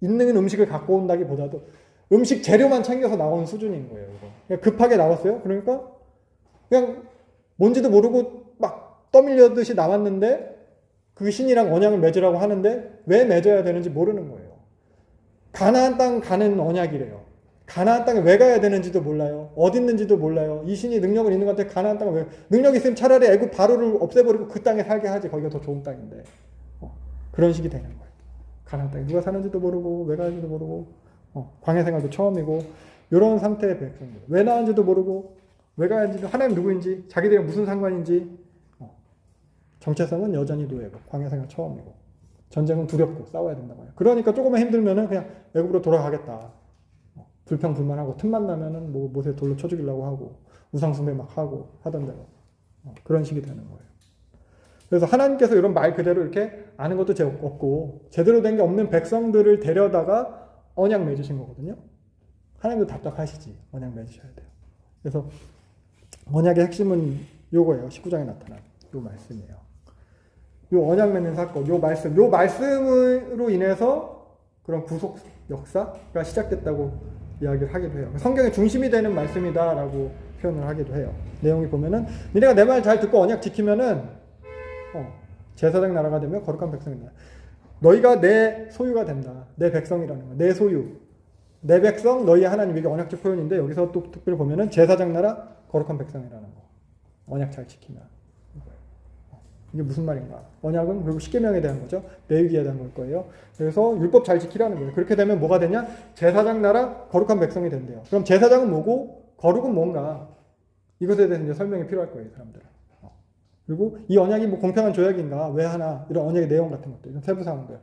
있는 음식을 갖고 온다기보다도 음식 재료만 챙겨서 나온 수준인 거예요. 이거. 급하게 나왔어요. 그러니까 그냥 뭔지도 모르고 막 떠밀려듯이 나왔는데 그 신이랑 언약을 맺으라고 하는데 왜 맺어야 되는지 모르는 거예요. 가나안 땅 가는 언약이래요. 가나안 땅에 왜 가야 되는지도 몰라요. 어디 있는지도 몰라요. 이 신이 능력을 있는 것 같아. 가나안 땅에 왜 능력 있으면 차라리 애굽 바로를 없애버리고 그 땅에 살게 하지. 거기가 더 좋은 땅인데. 그런 식이 되는 거예요. 가나안 땅에 누가 사는지도 모르고 왜 가는지도 모르고 광야 생활도 처음이고 이런 상태의 백성들. 왜 나왔는지도 모르고 왜 가는지도 하나님 누구인지 자기들이 무슨 상관인지 정체성은 여전히 노예고 광야 생활 처음이고 전쟁은 두렵고 싸워야 된다고 해요. 그러니까 조금만 힘들면은 그냥 애굽으로 돌아가겠다. 불평불만하고 틈만 나면은 뭐 못에 돌로 쳐 죽이려고 하고 우상숭배 막 하고 하던 대로 그런 식이 되는 거예요. 그래서 하나님께서 이런 말 그대로 이렇게 아는 것도 없고 제대로 된 게 없는 백성들을 데려다가 언약 맺으신 거거든요. 하나님도 답답하시지. 언약 맺으셔야 돼요. 그래서 언약의 핵심은 요거예요. 19장에 나타난 요 말씀이에요. 요 언약 맺는 사건, 요 말씀으로 인해서 그런 구속 역사가 시작됐다고 이야기를 하기도 해요. 성경의 중심이 되는 말씀이다라고 표현을 하기도 해요. 내용이 보면은 니네가 내 말 잘 듣고 언약 지키면은 제사장 나라가 되면 거룩한 백성이다. 너희가 내 소유가 된다. 내 백성이라는 거. 내 소유. 내 백성 너희 하나님. 이게 언약적 표현인데 여기서 또 특별히 보면은 제사장 나라 거룩한 백성이라는 거. 언약 잘 지키면. 이게 무슨 말인가? 언약은 결국 십계명에 대한 거죠. 레위기에 대한 걸 거예요. 그래서 율법 잘 지키라는 거예요. 그렇게 되면 뭐가 되냐? 제사장 나라 거룩한 백성이 된대요. 그럼 제사장은 뭐고 거룩은 뭔가? 이것에 대해서 이제 설명이 필요할 거예요, 사람들은. 그리고 이 언약이 뭐 공평한 조약인가? 왜 하나? 이런 언약의 내용 같은 것들, 이런 세부 사항들,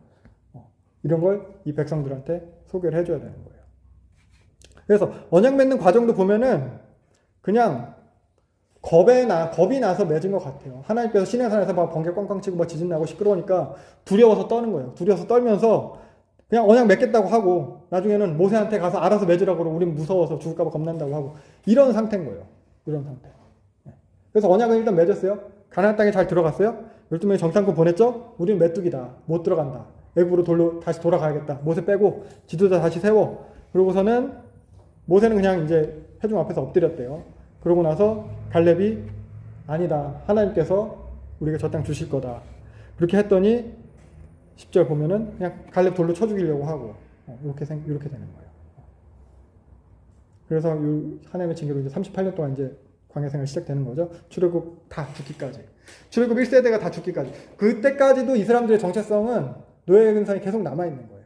이런 걸 이 백성들한테 소개를 해줘야 되는 거예요. 그래서 언약 맺는 과정도 보면은 그냥 겁이 나서 맺은 것 같아요. 하나님께서 시내산에서 막 번개 꽝꽝 치고 막 지진 나고 시끄러우니까 두려워서 떠는 거예요. 두려워서 떨면서 그냥 언약 맺겠다고 하고 나중에는 모세한테 가서 알아서 맺으라고 그러고 우린 무서워서 죽을까 봐 겁난다고 하고 이런 상태인 거예요. 이런 상태. 그래서 언약은 일단 맺었어요. 가나안 땅에 잘 들어갔어요. 12명이 정탐꾼 보냈죠. 우리는 메뚜기다. 못 들어간다. 애굽으로 다시 돌아가야겠다. 모세 빼고 지도자 다시 세워. 그러고서는 모세는 그냥 이제 회중 앞에서 엎드렸대요. 그러고 나서 갈렙이 아니다. 하나님께서 우리가 저 땅 주실 거다. 그렇게 했더니 10절 보면은 그냥 갈렙 돌로 쳐 죽이려고 하고 이렇게 되는 거예요. 그래서 하나님의 징계로 이제 38년 동안 이제 광야 생활이 시작되는 거죠. 출애굽 다 죽기까지. 출애굽 1세대가 다 죽기까지. 그때까지도 이 사람들의 정체성은 노예 근성이 계속 남아 있는 거예요.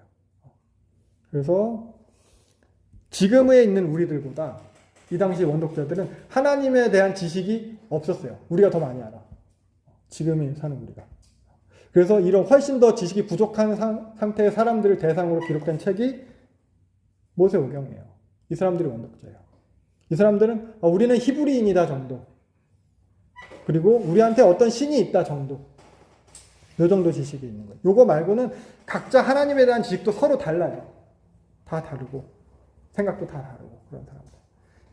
그래서 지금에 있는 우리들보다 이 당시 원독자들은 하나님에 대한 지식이 없었어요. 우리가 더 많이 알아. 지금에 사는 우리가. 그래서 이런 훨씬 더 지식이 부족한 상태의 사람들을 대상으로 기록된 책이 모세오경이에요. 이 사람들이 원독자예요. 이 사람들은 우리는 히브리인이다 정도. 그리고 우리한테 어떤 신이 있다 정도. 요 정도 지식이 있는 거예요. 요거 말고는 각자 하나님에 대한 지식도 서로 달라요. 다 다르고 생각도 다 다르고 그런 사람들.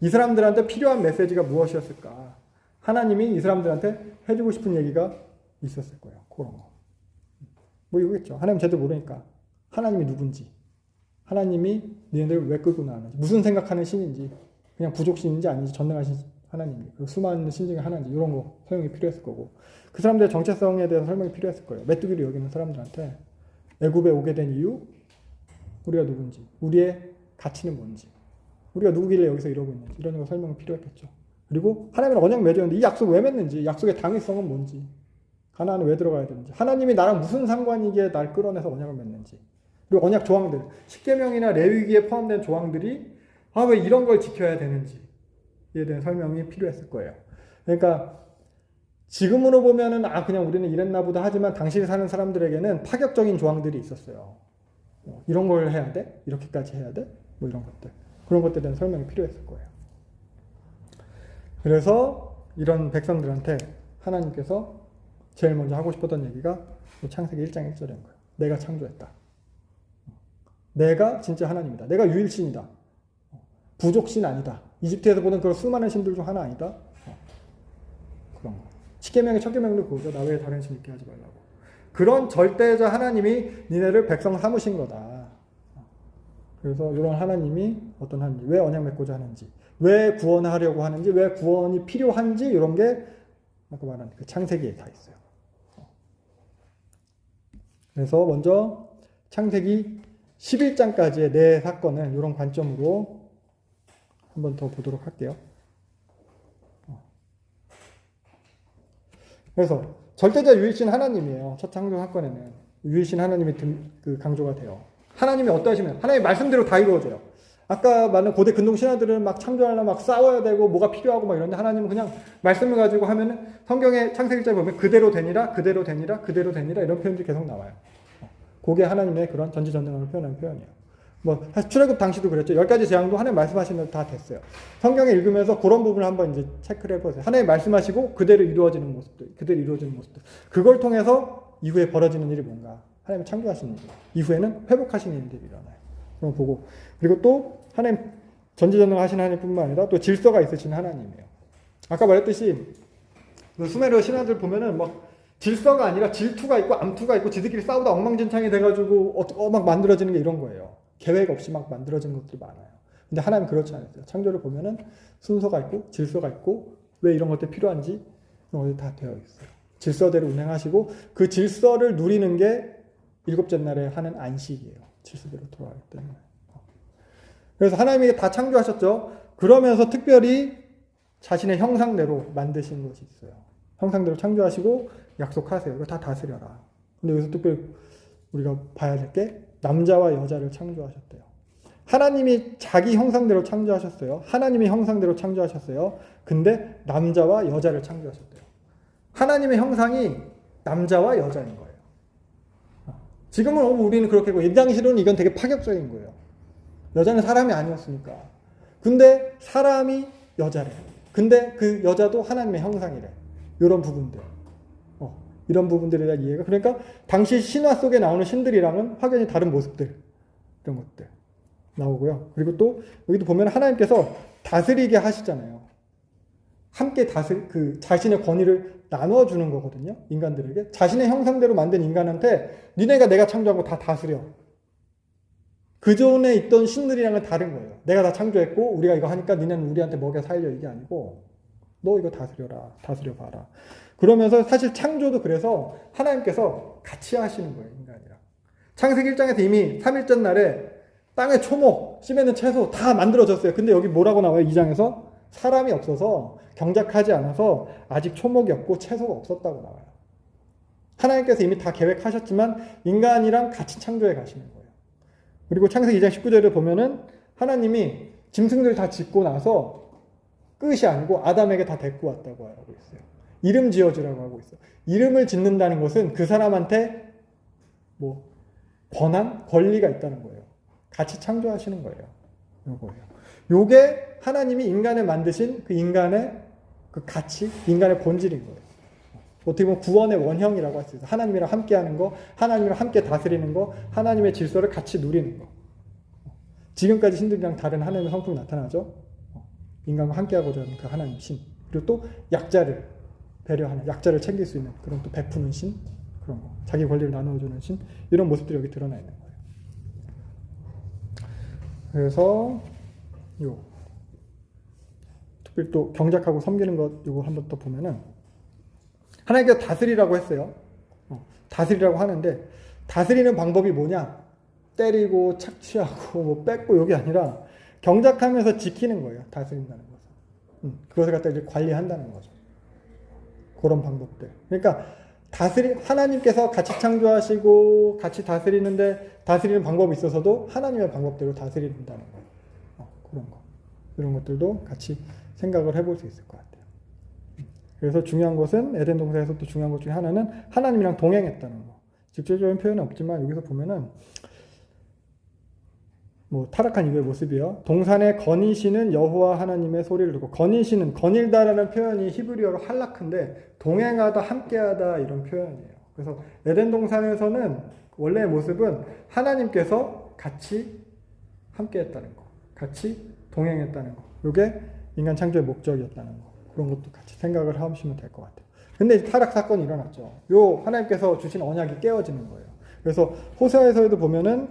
이 사람들한테 필요한 메시지가 무엇이었을까? 하나님이 이 사람들한테 해주고 싶은 얘기가 있었을 거예요. 그런 거. 뭐 이거겠죠. 하나님 제대로 모르니까. 하나님이 누군지. 하나님이 너희들을 왜 끌고 나왔는지. 무슨 생각하는 신인지. 그냥 부족신인지 아닌지 전능하신 하나님이. 그리고 수많은 신 중에 하나인지. 이런 거 설명이 필요했을 거고. 그 사람들의 정체성에 대해서 설명이 필요했을 거예요. 메뚜기를 여기는 사람들한테 애굽에 오게 된 이유. 우리가 누군지. 우리의 가치는 뭔지. 우리가 누구길래 여기서 이러고 있는지. 이런 거 설명이 필요했겠죠. 그리고 하나님이랑 언약 맺었는데 이 약속 왜 맺는지. 약속의 당위성은 뭔지. 가나안에 왜 들어가야 되는지. 하나님이 나랑 무슨 상관이기에 날 끌어내서 언약을 맺는지. 그리고 언약 조항들. 십계명이나 레위기에 포함된 조항들이 왜 이런 걸 지켜야 되는지에 대한 설명이 필요했을 거예요. 그러니까 지금으로 보면은 그냥 우리는 이랬나 보다 하지만 당시에 사는 사람들에게는 파격적인 조항들이 있었어요. 이런 걸 해야 돼? 이렇게까지 해야 돼? 뭐 이런 것들. 그런 것들에 대한 설명이 필요했을 거예요. 그래서 이런 백성들한테 하나님께서 제일 먼저 하고 싶었던 얘기가 창세기 1장 1절인 거예요. 내가 창조했다. 내가 진짜 하나님이다. 내가 유일신이다. 부족신 아니다. 이집트에서 보던 그런 수많은 신들 중 하나 아니다. 그런 거. 십계명의 첫 계명도 그거죠. 나 외에 다른 신 있게 하지 말라고. 그런 절대자 하나님이 니네를 백성 삼으신 거다. 그래서 이런 하나님이 어떤 하나님, 왜 언약 맺고자 하는지, 왜 구원하려고 하는지, 왜 구원이 필요한지 이런 게 아까 말한 그 창세기에 다 있어요. 그래서 먼저 창세기 11장까지의 네 사건을 이런 관점으로 한번 더 보도록 할게요. 그래서 절대자 유일신 하나님이에요. 첫 창조 사건에는 유일신 하나님이 강조가 돼요. 하나님이 어떠하시면 하나님의 말씀대로 다 이루어져요. 아까 말한 고대 근동 신화들은 막 창조하려면 막 싸워야 되고 뭐가 필요하고 막 이런데 하나님은 그냥 말씀을 가지고 하면은 성경의 창세기 1장에 보면 그대로 되니라, 그대로 되니라, 그대로 되니라 이런 표현들이 계속 나와요. 그게 하나님의 그런 전지전능함을 표현하는 표현이에요. 뭐 사실 출애굽 당시도 그랬죠. 10가지 재앙도 하나님 말씀하시면 다 됐어요. 성경에 읽으면서 그런 부분을 한번 이제 체크를 해보세요. 하나님 말씀하시고 그대로 이루어지는 모습들, 그대로 이루어지는 모습들. 그걸 통해서 이후에 벌어지는 일이 뭔가. 하나님 창조하시는 일. 이후에는 회복하시는 일들이 일어나요. 그럼 보고. 그리고 또 하나님 전지전능하신 하나님뿐만 아니라 또 질서가 있으신 하나님이에요. 아까 말했듯이 그 수메르 신화들 보면은 막 질서가 아니라 질투가 있고 암투가 있고 지들끼리 싸우다 엉망진창이 돼가지고 막 만들어지는 게 이런 거예요. 계획 없이 막 만들어지는 것들이 많아요. 근데 하나님 그렇지 않았어요. 창조를 보면은 순서가 있고 질서가 있고 왜 이런 것들이 필요한지 이런 것들이 다 되어 있어요. 질서대로 운행하시고 그 질서를 누리는 게 일곱째 날에 하는 안식이에요. 질서대로 돌아가기 때문에. 그래서 하나님이 다 창조하셨죠. 그러면서 특별히 자신의 형상대로 만드신 것이 있어요. 형상대로 창조하시고 약속하세요. 이거 다 다스려라. 근데 여기서 특별히 우리가 봐야 될 게 남자와 여자를 창조하셨대요. 하나님이 자기 형상대로 창조하셨어요. 하나님의 형상대로 창조하셨어요. 근데 남자와 여자를 창조하셨대요. 하나님의 형상이 남자와 여자인 거예요. 지금은 우리는 그렇게 하고 이 당시로는 이건 되게 파격적인 거예요. 여자는 사람이 아니었으니까. 근데 사람이 여자래. 근데 그 여자도 하나님의 형상이래. 이런 부분들. 이런 부분들에 대한 이해가. 그러니까 당시 신화 속에 나오는 신들이랑은 확연히 다른 모습들. 이런 것들 나오고요. 그리고 또 여기도 보면 하나님께서 다스리게 하시잖아요. 함께 그 자신의 권위를 나눠주는 거거든요. 인간들에게. 자신의 형상대로 만든 인간한테 니네가 내가 창조한 거 다 다스려. 그 전에 있던 신들이랑은 다른 거예요. 내가 다 창조했고 우리가 이거 하니까 니네는 우리한테 먹여 살려 이게 아니고 너 이거 다스려라. 다스려봐라. 그러면서 사실 창조도 그래서 하나님께서 같이 하시는 거예요. 인간이랑. 창세기 1장에서 이미 3일절 날에 땅의 초목, 씹에는 채소 다 만들어졌어요. 근데 여기 뭐라고 나와요? 2장에서 사람이 없어서 경작하지 않아서 아직 초목이 없고 채소가 없었다고 나와요. 하나님께서 이미 다 계획하셨지만 인간이랑 같이 창조해 가시는 거예요. 그리고 창세기 2장 19절을 보면은 하나님이 짐승들 다 짓고 나서 끝이 아니고 아담에게 다 데리고 왔다고 하고 있어요. 이름 지어주라고 하고 있어요. 이름을 짓는다는 것은 그 사람한테 뭐 권한, 권리가 있다는 거예요. 같이 창조하시는 거예요. 요거예요. 요게 하나님이 인간을 만드신 그 인간의 그 가치, 인간의 본질인 거예요. 어떻게 보면 구원의 원형이라고 할 수 있어요. 하나님이랑 함께 하는 거, 하나님이랑 함께 다스리는 거, 하나님의 질서를 같이 누리는 거. 지금까지 신들이랑 다른 하나님의 성품이 나타나죠. 인간과 함께 하고자 하는 그 하나님 신. 그리고 또 약자를 배려하는, 약자를 챙길 수 있는 그런 또 베푸는 신, 그런 거. 자기 권리를 나눠주는 신. 이런 모습들이 여기 드러나 있는 거예요. 그래서 특별히 또 경작하고 섬기는 것 요거 한번 더 보면은 하나님께서 다스리라고 했어요. 다스리라고 하는데 다스리는 방법이 뭐냐? 때리고 착취하고 뭐 뺏고 이게 아니라 경작하면서 지키는 거예요. 다스린다는 것은. 그것을 갖다 이제 관리한다는 거죠. 그런 방법들. 그러니까 하나님께서 같이 창조하시고 같이 다스리는데 다스리는 방법이 있어서도 하나님의 방법대로 다스린다는 거예요. 그런 거. 이런 것들도 같이 생각을 해볼 수 있을 것 같아요. 그래서 중요한 것은 에덴 동산에서 또 중요한 것 중에 하나는 하나님이랑 동행했다는 거. 직접적인 표현은 없지만 여기서 보면은 뭐 타락한 이후의 모습이요. 동산에 거니시는 여호와 하나님의 소리를 듣고 거니시는 거닐다라는 표현이 히브리어로 할라크인데 동행하다 함께하다 이런 표현이에요. 그래서 에덴 동산에서는 원래의 모습은 하나님께서 같이 함께했다는 거, 같이 동행했다는 거. 이게 인간 창조의 목적이었다는 거. 그런 것도 같이 생각을 하시면 될 것 같아요. 근데 타락 사건이 일어났죠. 요 하나님께서 주신 언약이 깨어지는 거예요. 그래서 호세아에서도 보면은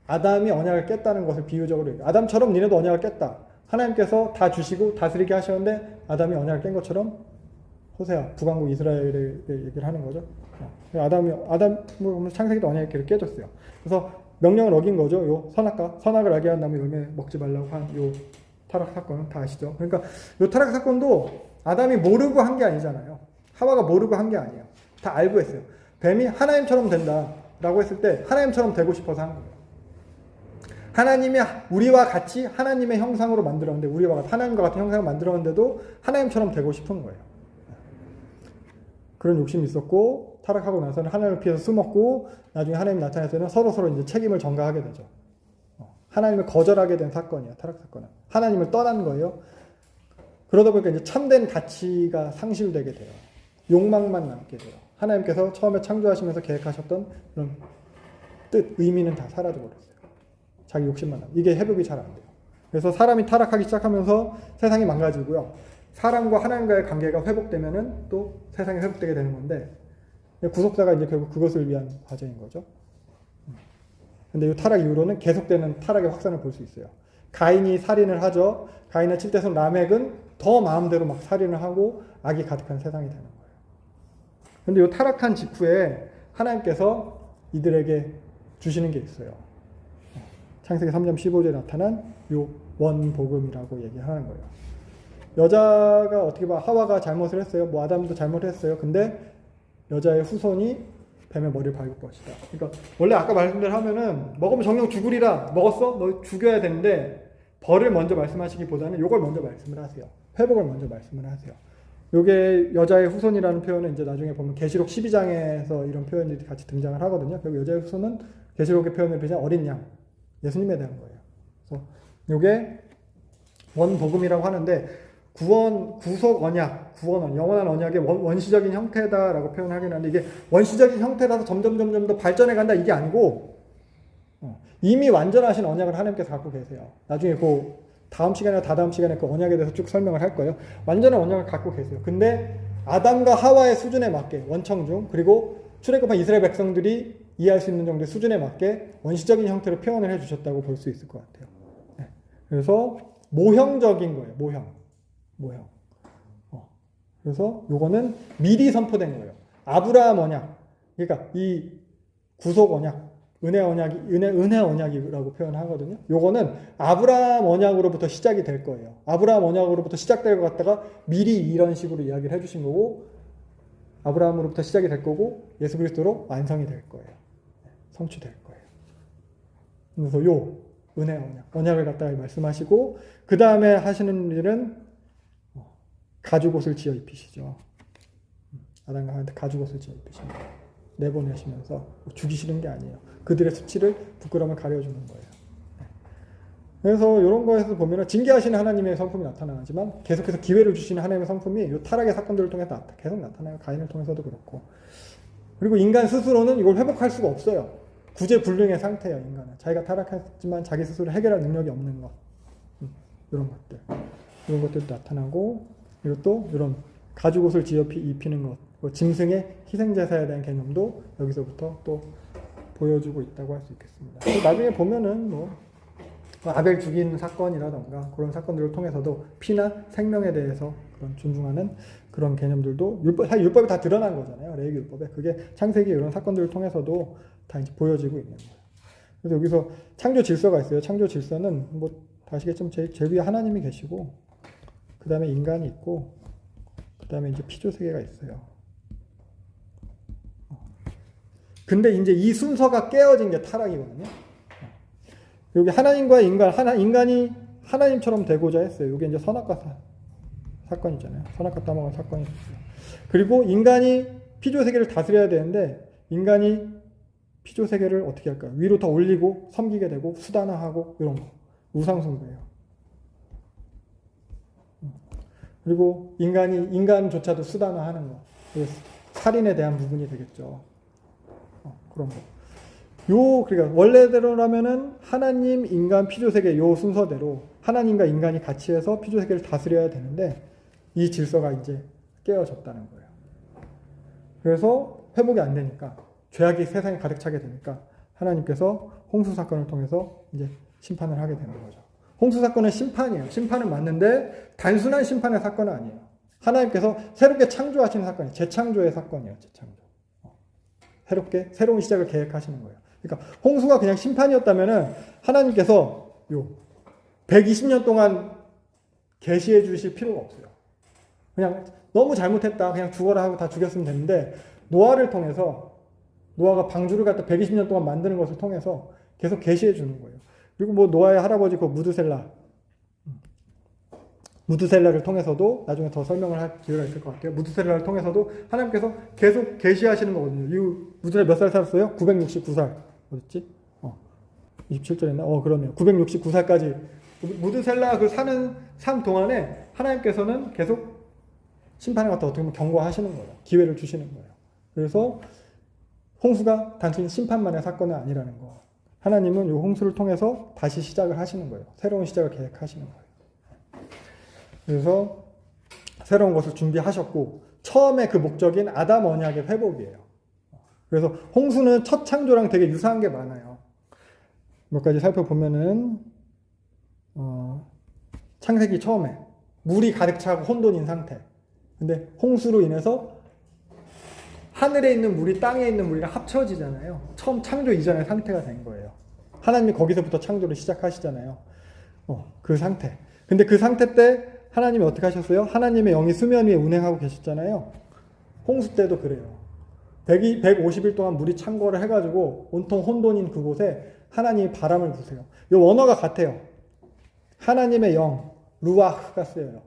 아담이 언약을 깼다는 것을 비유적으로 얘기해요. 아담처럼 니네도 언약을 깼다. 하나님께서 다 주시고 다스리게 하셨는데 아담이 언약을 깬 것처럼 호세아, 북왕국 이스라엘의 얘기를 하는 거죠. 아담 창세기도 언약을 깨졌어요. 그래서 명령을 어긴 거죠. 요 선악을 알게 한 나무 열매 먹지 말라고 한 요 타락 사건은 다 아시죠? 그러니까 이 타락 사건도 아담이 모르고 한 게 아니잖아요. 하와가 모르고 한 게 아니에요. 다 알고 했어요. 뱀이 하나님처럼 된다라고 했을 때 하나님처럼 되고 싶어서 한 거예요. 하나님이 우리와 같이 하나님의 형상으로 만들었는데 하나님과 같은 형상을 만들었는데도 하나님처럼 되고 싶은 거예요. 그런 욕심이 있었고 타락하고 나서는 하나님을 피해서 숨었고 나중에 하나님 나타났을 때는 서로 이제 책임을 전가하게 되죠. 하나님을 거절하게 된 사건이에요. 타락 사건은. 하나님을 떠난 거예요. 그러다 보니까 이제 참된 가치가 상실되게 돼요. 욕망만 남게 돼요. 하나님께서 처음에 창조하시면서 계획하셨던 그런 뜻, 의미는 다 사라져버렸어요. 자기 욕심만 남고. 이게 회복이 잘 안 돼요. 그래서 사람이 타락하기 시작하면서 세상이 망가지고요. 사람과 하나님과의 관계가 회복되면은 또 세상이 회복되게 되는 건데 구속사가 이제 결국 그것을 위한 과정인 거죠. 근데 이 타락 이후로는 계속되는 타락의 확산을 볼 수 있어요. 가인이 살인을 하죠. 가인의 칠대손 라멕은 더 마음대로 막 살인을 하고 악이 가득한 세상이 되는 거예요. 근데 이 타락한 직후에 하나님께서 이들에게 주시는 게 있어요. 창세기 3장 15절에 나타난 요 원복음이라고 얘기하는 거예요. 여자가 어떻게 봐 하와가 잘못을 했어요. 뭐 아담도 잘못했어요. 근데 여자의 후손이 뱀의 머리를 밟을 것이다. 그러니까 원래 아까 말씀대로 하면은 먹으면 정령 죽으리라. 먹었어? 너 죽여야 되는데 벌을 먼저 말씀하시기보다는 요걸 먼저 말씀을 하세요. 회복을 먼저 말씀을 하세요. 요게 여자의 후손이라는 표현은 이제 나중에 보면 계시록 12장에서 이런 표현들이 같이 등장을 하거든요. 결국 여자의 후손은 계시록의 표현을 비롯한 어린 양, 예수님에 대한 거예요. 그래서 요게 원복음이라고 하는데 구속 언약, 구원, 영원한 언약의 원시적인 형태다라고 표현하긴 하는데 이게 원시적인 형태라서 점점 더 발전해 간다 이게 아니고 이미 완전하신 언약을 하나님께서 갖고 계세요. 나중에 그 다음 시간이나 다다음 시간에 그 언약에 대해서 쭉 설명을 할 거예요. 완전한 언약을 갖고 계세요. 근데 아담과 하와의 수준에 맞게 원청중 그리고 출애굽한 이스라엘 백성들이 이해할 수 있는 정도의 수준에 맞게 원시적인 형태로 표현을 해주셨다고 볼 수 있을 것 같아요. 네. 그래서 모형적인 거예요. 모형. 그래서 요거는 미리 선포된 거예요. 아브라함 언약. 그러니까 이 구속 언약, 은혜 언약이라고 표현하거든요. 요거는 아브라함 언약으로부터 시작이 될 거예요. 아브라함 언약으로부터 시작될 것 같다가 미리 이런 식으로 이야기를 해주신 거고, 아브라함으로부터 시작이 될 거고, 예수 그리스도로 완성이 될 거예요. 성취될 거예요. 그래서 요 은혜 언약을 갖다가 말씀하시고, 그 다음에 하시는 일은 가죽옷을 지어 입히시죠. 아담과 하와한테 가죽옷을 지어 입히십니다. 내보내시면서 죽이시는 게 아니에요. 그들의 수치를 부끄러움을 가려주는 거예요. 그래서 이런 거에서 보면 징계하시는 하나님의 성품이 나타나지만 계속해서 기회를 주시는 하나님의 성품이 이 타락의 사건들을 통해서 계속 나타나요. 가인을 통해서도 그렇고. 그리고 인간 스스로는 이걸 회복할 수가 없어요. 구제불능의 상태예요. 인간은. 자기가 타락했지만 자기 스스로 해결할 능력이 없는 것. 이런 것들도 나타나고, 그리고 또 이런 가죽옷을 지어 입히는 것, 짐승의 희생제사에 대한 개념도 여기서부터 또 보여주고 있다고 할 수 있겠습니다. 나중에 보면은 아벨 죽인 사건이라던가 그런 사건들을 통해서도 피나 생명에 대해서 그런 존중하는 그런 개념들도 율법이 다 드러난 거잖아요. 레위기 율법에. 그게 창세기 이런 사건들을 통해서도 다 이제 보여지고 있는 거예요. 그래서 여기서 창조 질서가 있어요. 창조 질서는 다 아시겠지만 제일 위에 하나님이 계시고, 그 다음에 인간이 있고, 그 다음에 이제 피조 세계가 있어요. 근데 이제 이 순서가 깨어진 게 타락이거든요. 여기 하나님과 인간이 하나님처럼 되고자 했어요. 이게 이제 선악과 사건이잖아요. 선악과 따먹은 사건이 있어요. 그리고 인간이 피조 세계를 다스려야 되는데 인간이 피조 세계를 어떻게 할까요? 위로 더 올리고 섬기게 되고 수단화하고 이런 거. 우상숭배예요. 그리고 인간조차도 수단화하는 거. 살인에 대한 부분이 되겠죠. 그런 거. 그러니까 원래대로라면은 하나님, 인간, 피조세계 요 순서대로 하나님과 인간이 같이 해서 피조세계를 다스려야 되는데 이 질서가 이제 깨어졌다는 거예요. 그래서 회복이 안 되니까 죄악이 세상에 가득 차게 되니까 하나님께서 홍수 사건을 통해서 이제 심판을 하게 되는 거죠. 홍수 사건은 심판이에요. 심판은 맞는데 단순한 심판의 사건은 아니에요. 하나님께서 새롭게 창조하시는 사건이에요. 재창조의 사건이에요. 재창조. 새로운 시작을 계획하시는 거예요. 그러니까 홍수가 그냥 심판이었다면은 하나님께서 120년 동안 계시해 주실 필요가 없어요. 그냥 너무 잘못했다. 그냥 죽어라 하고 다 죽였으면 되는데 노아를 통해서 노아가 방주를 갖다 120년 동안 만드는 것을 통해서 계속 계시해 주는 거예요. 그리고 노아의 할아버지 무드셀라를 통해서도 나중에 더 설명을 할 기회가 있을 것 같아요. 무드셀라를 통해서도 하나님께서 계속 계시하시는 거거든요. 이 무드셀라 몇 살 살았어요? 969살. 어딨지? 27절 했나? 그러네요. 969살까지 무드셀라 그 사는 삶 동안에 하나님께서는 계속 심판을 갖다 어떻게 보면 경고하시는 거예요. 기회를 주시는 거예요. 그래서 홍수가 단순히 심판만의 사건은 아니라는 거. 하나님은 이 홍수를 통해서 다시 시작을 하시는 거예요. 새로운 시작을 계획하시는 거예요. 그래서 새로운 것을 준비하셨고 처음에 그 목적인 아담 언약의 회복이에요. 그래서 홍수는 첫 창조랑 되게 유사한 게 많아요. 몇 가지 살펴보면은 창세기 처음에 물이 가득 차고 혼돈인 상태. 근데 홍수로 인해서 하늘에 있는 물이 땅에 있는 물이랑 합쳐지잖아요. 처음 창조 이전의 상태가 된 거예요. 하나님이 거기서부터 창조를 시작하시잖아요. 그 상태. 근데 그 상태 때 하나님이 어떻게 하셨어요? 하나님의 영이 수면 위에 운행하고 계셨잖아요. 홍수 때도 그래요. 150일 동안 물이 창궐을 해가지고 온통 혼돈인 그곳에 하나님이 바람을 부세요. 이 원어가 같아요. 하나님의 영, 루아흐가 쓰여요.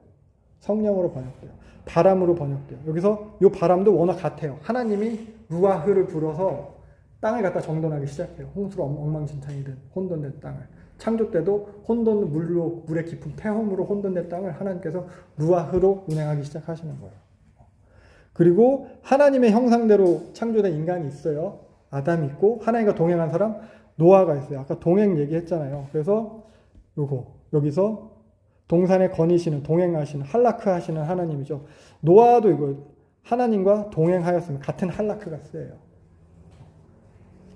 성령으로 번역돼요. 바람으로 번역돼요. 여기서 이 바람도 원어 같아요. 하나님이 루아흐를 불어서 땅을 갖다 정돈하기 시작해요. 홍수로 엉망진창이 된 혼돈된 땅을. 창조 때도 혼돈 물의 깊은 폐허물로 혼돈된 땅을 하나님께서 루아흐로 운행하기 시작하시는 거예요. 그리고 하나님의 형상대로 창조된 인간이 있어요. 아담이 있고 하나님과 동행한 사람 노아가 있어요. 아까 동행 얘기했잖아요. 그래서 여기서 동산에 거니시는 동행하시는 할라크 하시는 하나님이죠. 노아도 이거 하나님과 동행하였으면 같은 할라크가 쓰여요.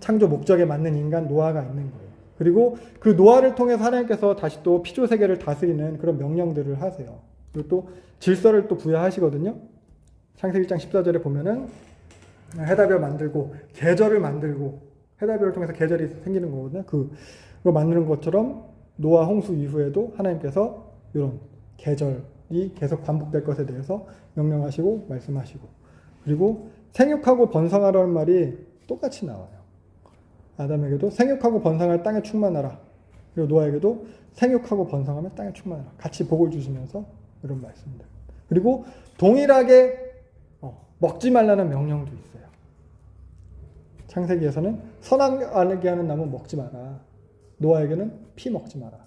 창조 목적에 맞는 인간 노아가 있는 거예요. 그리고 그 노아를 통해서 하나님께서 다시 또 피조 세계를 다스리는 그런 명령들을 하세요. 그리고 또 질서를 또 부여하시거든요. 창세기 1장 14절에 보면은 해답을 만들고 계절을 만들고 해답을 통해서 계절이 생기는 거거든요. 그거 만드는 것처럼 노아 홍수 이후에도 하나님께서 이런 계절이 계속 반복될 것에 대해서 명령하시고 말씀하시고 그리고 생육하고 번성하라는 말이 똑같이 나와요. 아담에게도 생육하고 번성할 땅에 충만하라. 그리고 노아에게도 생육하고 번성하면 땅에 충만하라. 같이 복을 주시면서 이런 말씀들. 그리고 동일하게 먹지 말라는 명령도 있어요. 창세기에서는 선하게 하는 나무 먹지 마라. 노아에게는 피 먹지 마라.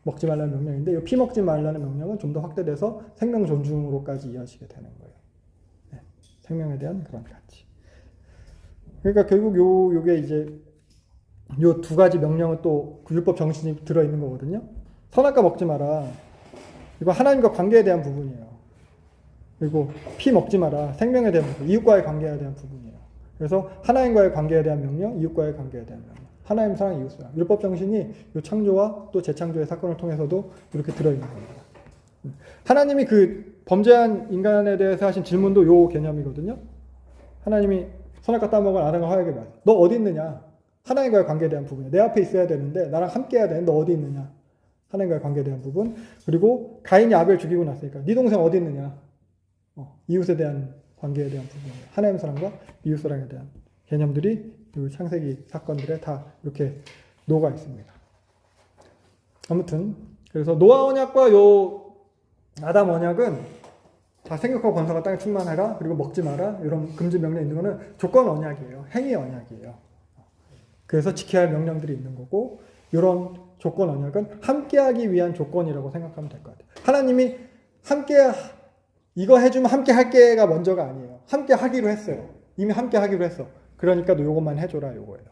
먹지 말라는 명령인데 이 피 먹지 말라는 명령은 좀 더 확대돼서 생명 존중으로까지 이어지게 되는 거예요. 네, 생명에 대한 그런 가치. 그러니까 결국 요게 이제 요 두 가지 명령은 또 그 율법 정신이 들어 있는 거거든요. 선악과 먹지 마라. 이거 하나님과 관계에 대한 부분이에요. 그리고 피 먹지 마라. 생명에 대한 부분, 이웃과의 관계에 대한 부분이에요. 그래서 하나님과의 관계에 대한 명령, 이웃과의 관계에 대한 명령. 하나님 사랑, 이웃 사랑. 율법 정신이 이 창조와 또 재창조의 사건을 통해서도 이렇게 들어있는 겁니다. 하나님이 그 범죄한 인간에 대해서 하신 질문도 요 개념이거든요. 하나님이 선악과 따먹은 아담과 하와에게 말. 너 어디 있느냐? 하나님과의 관계에 대한 부분이야. 내 앞에 있어야 되는데 나랑 함께 해야 되는데 너 어디 있느냐? 하나님과의 관계에 대한 부분. 그리고 가인이 아벨 죽이고 났으니까 네 동생 어디 있느냐? 이웃에 대한 관계에 대한 부분. 하나님 사랑과 이웃 사랑에 대한 개념들이 이 창세기 사건들에 다 이렇게 녹아 있습니다. 아무튼 그래서 노아 언약과 요 아담 언약은 다 생육하고 번성한 땅에 충만해라 그리고 먹지 마라 이런 금지 명령 있는 거는 조건 언약이에요. 행위 언약이에요. 그래서 지켜야 할 명령들이 있는 거고 이런 조건 언약은 함께하기 위한 조건이라고 생각하면 될 것 같아요. 하나님이 함께 이거 해주면 함께 할게가 먼저가 아니에요. 함께 하기로 했어요. 이미 함께 하기로 했어. 그러니까 너 요것만 해줘라 요거예요.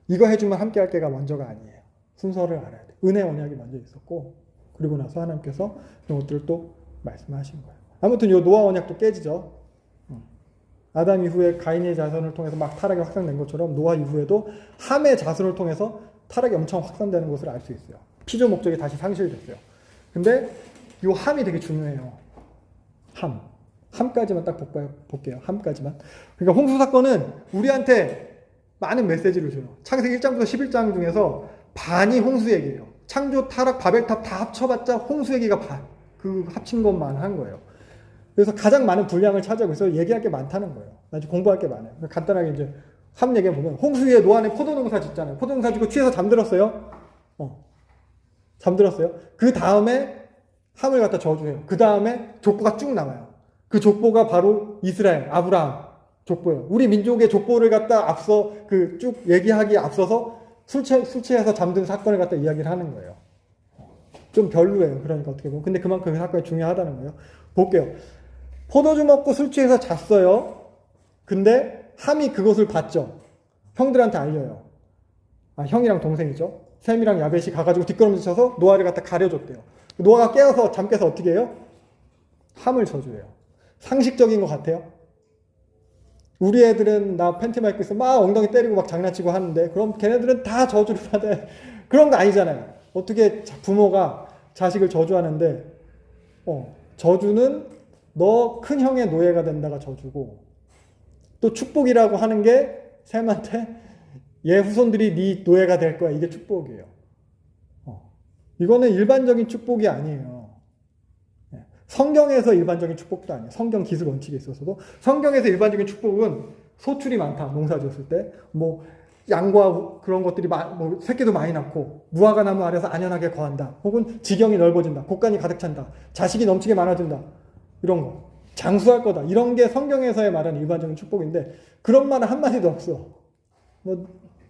이거 해주면 함께 할게가 먼저가 아니에요. 순서를 알아야 돼. 은혜 언약이 먼저 있었고 그리고 나서 하나님께서 이것들을 또 말씀하신 거예요. 아무튼 요 노아 언약도 깨지죠. 아담 이후에 가인의 자손을 통해서 막 타락이 확산된 것처럼 노아 이후에도 함의 자손을 통해서 타락이 엄청 확산되는 것을 알 수 있어요. 피조 목적이 다시 상실됐어요. 근데 요 함이 되게 중요해요. 함까지만 딱 볼게요. 함까지만. 그러니까 홍수 사건은 우리한테 많은 메시지를 줘요. 창세기 1장부터 11장 중에서 반이 홍수 얘기예요. 창조, 타락, 바벨탑 다 합쳐봤자 홍수 얘기가 그 합친 것만 한 거예요. 그래서 가장 많은 분량을 차지하고 있어서 얘기할 게 많다는 거예요. 아주 공부할 게 많아요. 간단하게 이제 함 얘기해 보면 홍수 위에 노아는 포도농사 짓잖아요. 포도농사 짓고 취해서 잠들었어요. 잠들었어요. 그 다음에 함을 갖다 저주해요. 그 다음에 족보가 쭉 나와요. 그 족보가 바로 이스라엘, 아브라함 족보예요. 우리 민족의 족보를 갖다 앞서 그 쭉 얘기하기에 앞서서 술 취해서 잠든 사건을 갖다 이야기를 하는 거예요. 좀 별로예요. 그러니까 어떻게 보면. 근데 그만큼 그 사건이 중요하다는 거예요. 볼게요. 포도주 먹고 술 취해서 잤어요. 근데 함이 그것을 봤죠. 형들한테 알려요. 형이랑 동생이죠. 셈이랑 야벳이 가가지고 뒷걸음질 쳐서 노아를 갖다 가려줬대요. 노아가 깨어서 잠 깨서 어떻게 해요? 함을 저주해요. 상식적인 것 같아요. 우리 애들은 나 팬티만 입고 있어 막 엉덩이 때리고 막 장난치고 하는데 그럼 걔네들은 다 저주를 받아요. 그런 거 아니잖아요. 어떻게 부모가 자식을 저주하는데 저주는 너 큰 형의 노예가 된다가 저주고 또 축복이라고 하는 게 셈한테 얘 후손들이 네 노예가 될 거야. 이게 축복이에요. 이거는 일반적인 축복이 아니에요. 성경에서 일반적인 축복도 아니에요. 성경 기술 원칙에 있어서도 성경에서 일반적인 축복은 소출이 많다. 농사 지었을 때. 뭐 양과 그런 것들이 뭐 새끼도 많이 낳고 무화과 나무 아래서 안연하게 거한다. 혹은 지경이 넓어진다. 곡간이 가득 찬다. 자식이 넘치게 많아진다. 이런 거. 장수할 거다. 이런 게 성경에서의 말하는 일반적인 축복인데 그런 말은 한마디도 없어. 뭐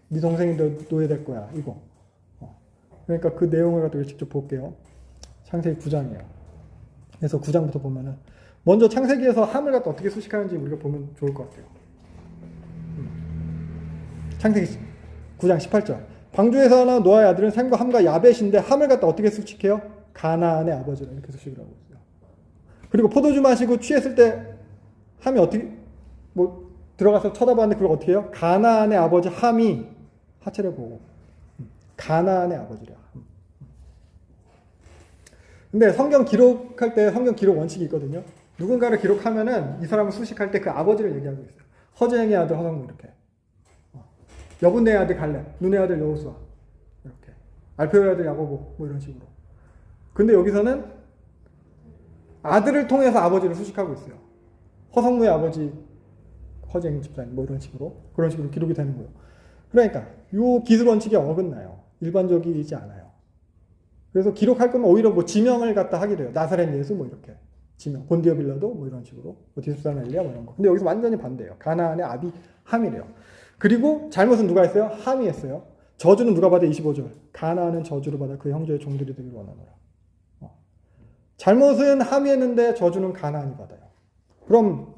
네 동생이 노예될 거야. 이거. 그러니까 그 내용을 가지고 직접 볼게요. 창세기 9장이에요. 그래서 9장부터 보면은 먼저 창세기에서 함을 갖다 어떻게 수식하는지 우리가 보면 좋을 것 같아요. 창세기 9장 18절. 방주에서 나온 노아의 아들은 셈과 함과 야벳인데 함을 갖다 어떻게 수식해요? 가나안의 아버지라 이렇게 수식을 하고 있어요. 그리고 포도주 마시고 취했을 때 함이 어떻게 뭐 들어가서 쳐다봤는데 그걸 어떻게 해요? 가나안의 아버지 함이 하체를 보고 가나안의 아버지라. 근데 성경 기록할 때 성경 기록 원칙이 있거든요. 누군가를 기록하면은 이 사람을 수식할 때 그 아버지를 얘기하고 있어요. 허재행의 아들 허성무 이렇게. 여분네의 아들 갈렙, 눈의 아들 여호수아 이렇게. 알페오의 아들 야고보 뭐 이런 식으로. 근데 여기서는 아들을 통해서 아버지를 수식하고 있어요. 허성무의 아버지 허재행 집사님 뭐 이런 식으로 그런 식으로 기록이 되는 거예요. 그러니까 이 기술 원칙이 어긋나요. 일반적이지 않아요. 그래서 기록할 거면 오히려 뭐 지명을 갖다 하기도 해요. 나사렛 예수 뭐 이렇게 지명, 본디오 빌라도 뭐 이런 식으로 디스사나 엘리야 뭐 이런 거. 근데 여기서 완전히 반대예요. 가나안의 아비 함이래요. 그리고 잘못은 누가 했어요? 함이 했어요. 저주는 누가 받아? 25절. 가나안은 저주를 받아 그 형제의 종들이 되길 원하노라. 잘못은 함이 했는데 저주는 가나안이 받아요. 그럼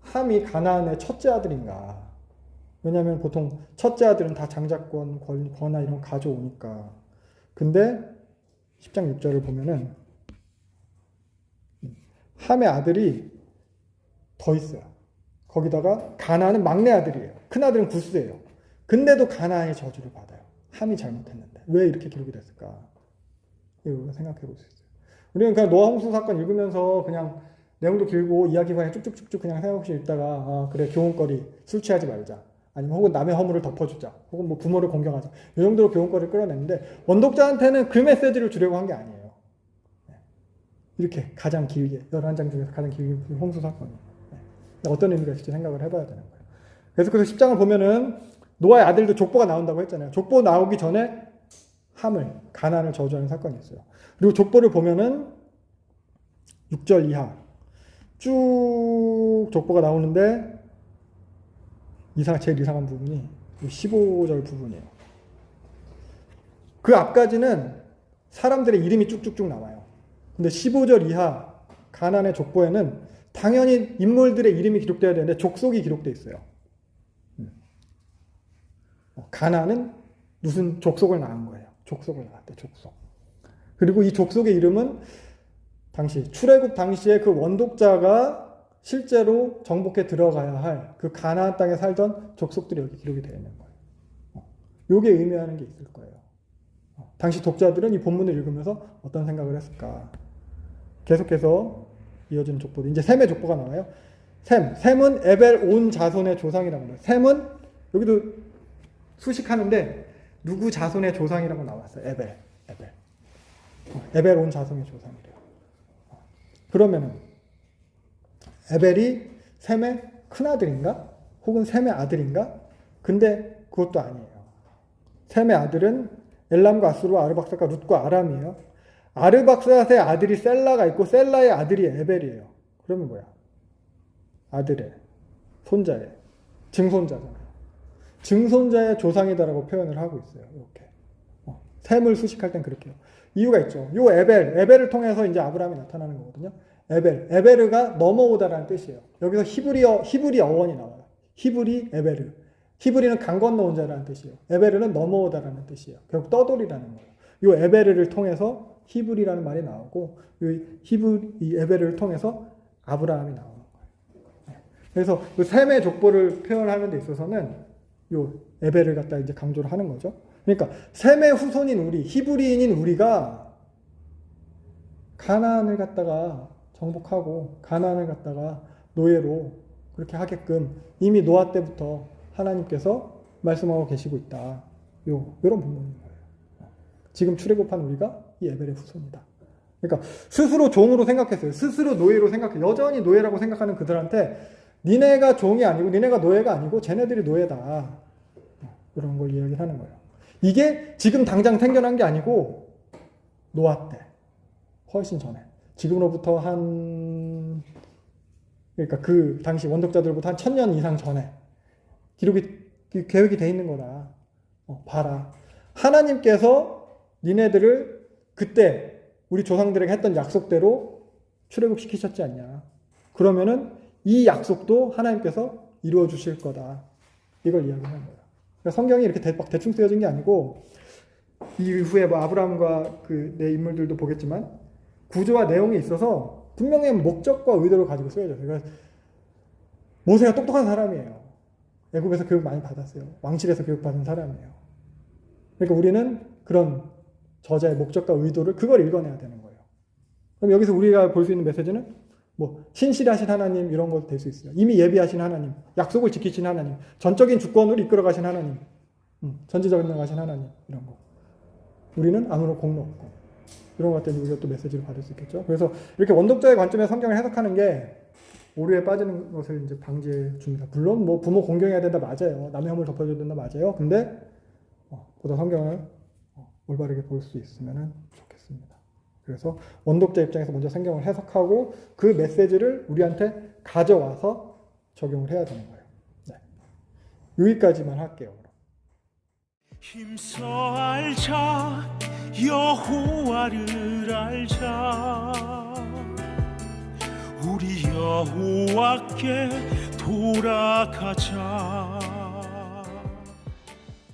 함이 가나안의 첫째 아들인가? 왜냐하면 보통 첫째 아들은 다 장자권, 권한 이런 거 가져오니까. 근데 10장 6절을 보면은 함의 아들이 더 있어요. 거기다가 가나안은 막내 아들이에요. 큰 아들은 구스예요. 근데도 가나안이 저주를 받아요. 함이 잘못했는데 왜 이렇게 기록이 됐을까? 이거 생각해 볼 수 있어요. 우리는 그냥 노아 홍수 사건 읽으면서 그냥 내용도 길고 이야기 그냥 쭉쭉쭉쭉 그냥 생각 없이 읽다가 아 그래 교훈거리 술 취하지 말자. 아니면 혹은 남의 허물을 덮어주자. 혹은 뭐 부모를 공경하자. 이 정도로 교훈거리를 끌어냈는데 원독자한테는 그 메시지를 주려고 한 게 아니에요. 이렇게 가장 길게 11장 중에서 가장 길게 홍수 사건이 어떤 의미가 있을지 생각을 해봐야 되는 거예요. 그래서 10장을 보면은 노아의 아들도 족보가 나온다고 했잖아요. 족보 나오기 전에 함을 가나안을 저주하는 사건이 있어요. 그리고 족보를 보면은 6절 이하 쭉 족보가 나오는데 제일 이상한 부분이 15절 부분이에요. 그 앞까지는 사람들의 이름이 쭉쭉쭉 나와요. 근데 15절 이하 가나안의 족보에는 당연히 인물들의 이름이 기록되어야 되는데 족속이 기록되어 있어요. 가나안은 무슨 족속을 낳은 거예요. 족속을 낳았대, 족속. 그리고 이 족속의 이름은 당시 출애굽 당시에 그 원독자가 실제로 정복해 들어가야 할 그 가나안 땅에 살던 족속들이 여기 기록이 되어 있는 거예요. 요게 의미하는 게 있을 거예요. 당시 독자들은 이 본문을 읽으면서 어떤 생각을 했을까? 계속해서 이어지는 족보들. 이제 셈의 족보가 나와요. 셈은 에벨 온 자손의 조상이라고 해요. 셈은 여기도 수식하는데 누구 자손의 조상이라고 나왔어요. 에벨 온 자손의 조상이래요. 그러면은 에벨이 셈의 큰아들인가? 혹은 셈의 아들인가? 근데 그것도 아니에요. 셈의 아들은 엘람과 아수르와 아르박삿과 룻과 아람이에요. 아르박삿의 아들이 셀라가 있고 셀라의 아들이 에벨이에요. 그러면 뭐야? 아들의, 손자의, 증손자잖아요. 증손자의 조상이다라고 표현을 하고 있어요. 이렇게. 셈을 수식할 땐 그렇게 해요. 이유가 있죠. 요 에벨을 통해서 이제 아브라함이 나타나는 거거든요. 에베르가 넘어오다라는 뜻이에요. 여기서 히브리 어원이 나와요. 히브리 에베르. 히브리는 강 건너온 자라는 뜻이에요. 에베르는 넘어오다라는 뜻이에요. 결국 떠돌이라는 거예요. 이 에베르를 통해서 히브리라는 말이 나오고 이 에베르를 통해서 아브라함이 나오는 거예요. 그래서 그 셈의 족보를 표현하는 데 있어서는 이 에베르를 갖다 이제 강조를 하는 거죠. 그러니까 셈의 후손인 우리, 히브리인인 우리가 가나안을 갖다가 정복하고 가나안을 갖다가 노예로 그렇게 하게끔 이미 노아 때부터 하나님께서 말씀하고 계시고 있다. 이런 부분인 거예요. 지금 출애굽한 우리가 이 에벨의 후손이다. 그러니까 스스로 종으로 생각했어요. 스스로 노예로 생각해. 여전히 노예라고 생각하는 그들한테 니네가 종이 아니고 니네가 노예가 아니고 쟤네들이 노예다. 그런 걸 이야기를 하는 거예요. 이게 지금 당장 생겨난 게 아니고 노아 때 훨씬 전에 지금으로부터 그러니까 그 당시 원독자들부터 한 1000년 이상 전에 계획이 돼 있는 거다. 봐라. 하나님께서 니네들을 그때 우리 조상들에게 했던 약속대로 출애굽시키셨지 않냐. 그러면은 이 약속도 하나님께서 이루어 주실 거다. 이걸 이야기하는 거예요. 그러니까 성경이 이렇게 대충 쓰여진 게 아니고 이후에 뭐 아브라함과 그 내 인물들도 보겠지만 구조와 내용이 있어서 분명히 목적과 의도를 가지고 쓰여져요. 그러니까 모세가 똑똑한 사람이에요. 애굽에서 교육 많이 받았어요. 왕실에서 교육받은 사람이에요. 그러니까 우리는 그런 저자의 목적과 의도를 그걸 읽어내야 되는 거예요. 그럼 여기서 우리가 볼 수 있는 메시지는 뭐 신실하신 하나님 이런 것도 될 수 있어요. 이미 예비하신 하나님, 약속을 지키신 하나님, 전적인 주권으로 이끌어 가신 하나님, 전지전능하신 하나님 이런 거. 우리는 아무런 공로 없고 이런 것 때문에 우리가 또 메시지를 받을 수 있겠죠. 그래서 이렇게 원독자의 관점에서 성경을 해석하는 게 오류에 빠지는 것을 이제 방지해 줍니다. 물론 뭐 부모 공경해야 된다 맞아요. 남의 허물 덮어줘야 된다 맞아요. 근데 보다 성경을 올바르게 볼 수 있으면 좋겠습니다. 그래서 원독자 입장에서 먼저 성경을 해석하고 그 메시지를 우리한테 가져와서 적용을 해야 되는 거예요. 네. 여기까지만 할게요. 힘써 알자 여호와를 알자 우리 여호와께 돌아가자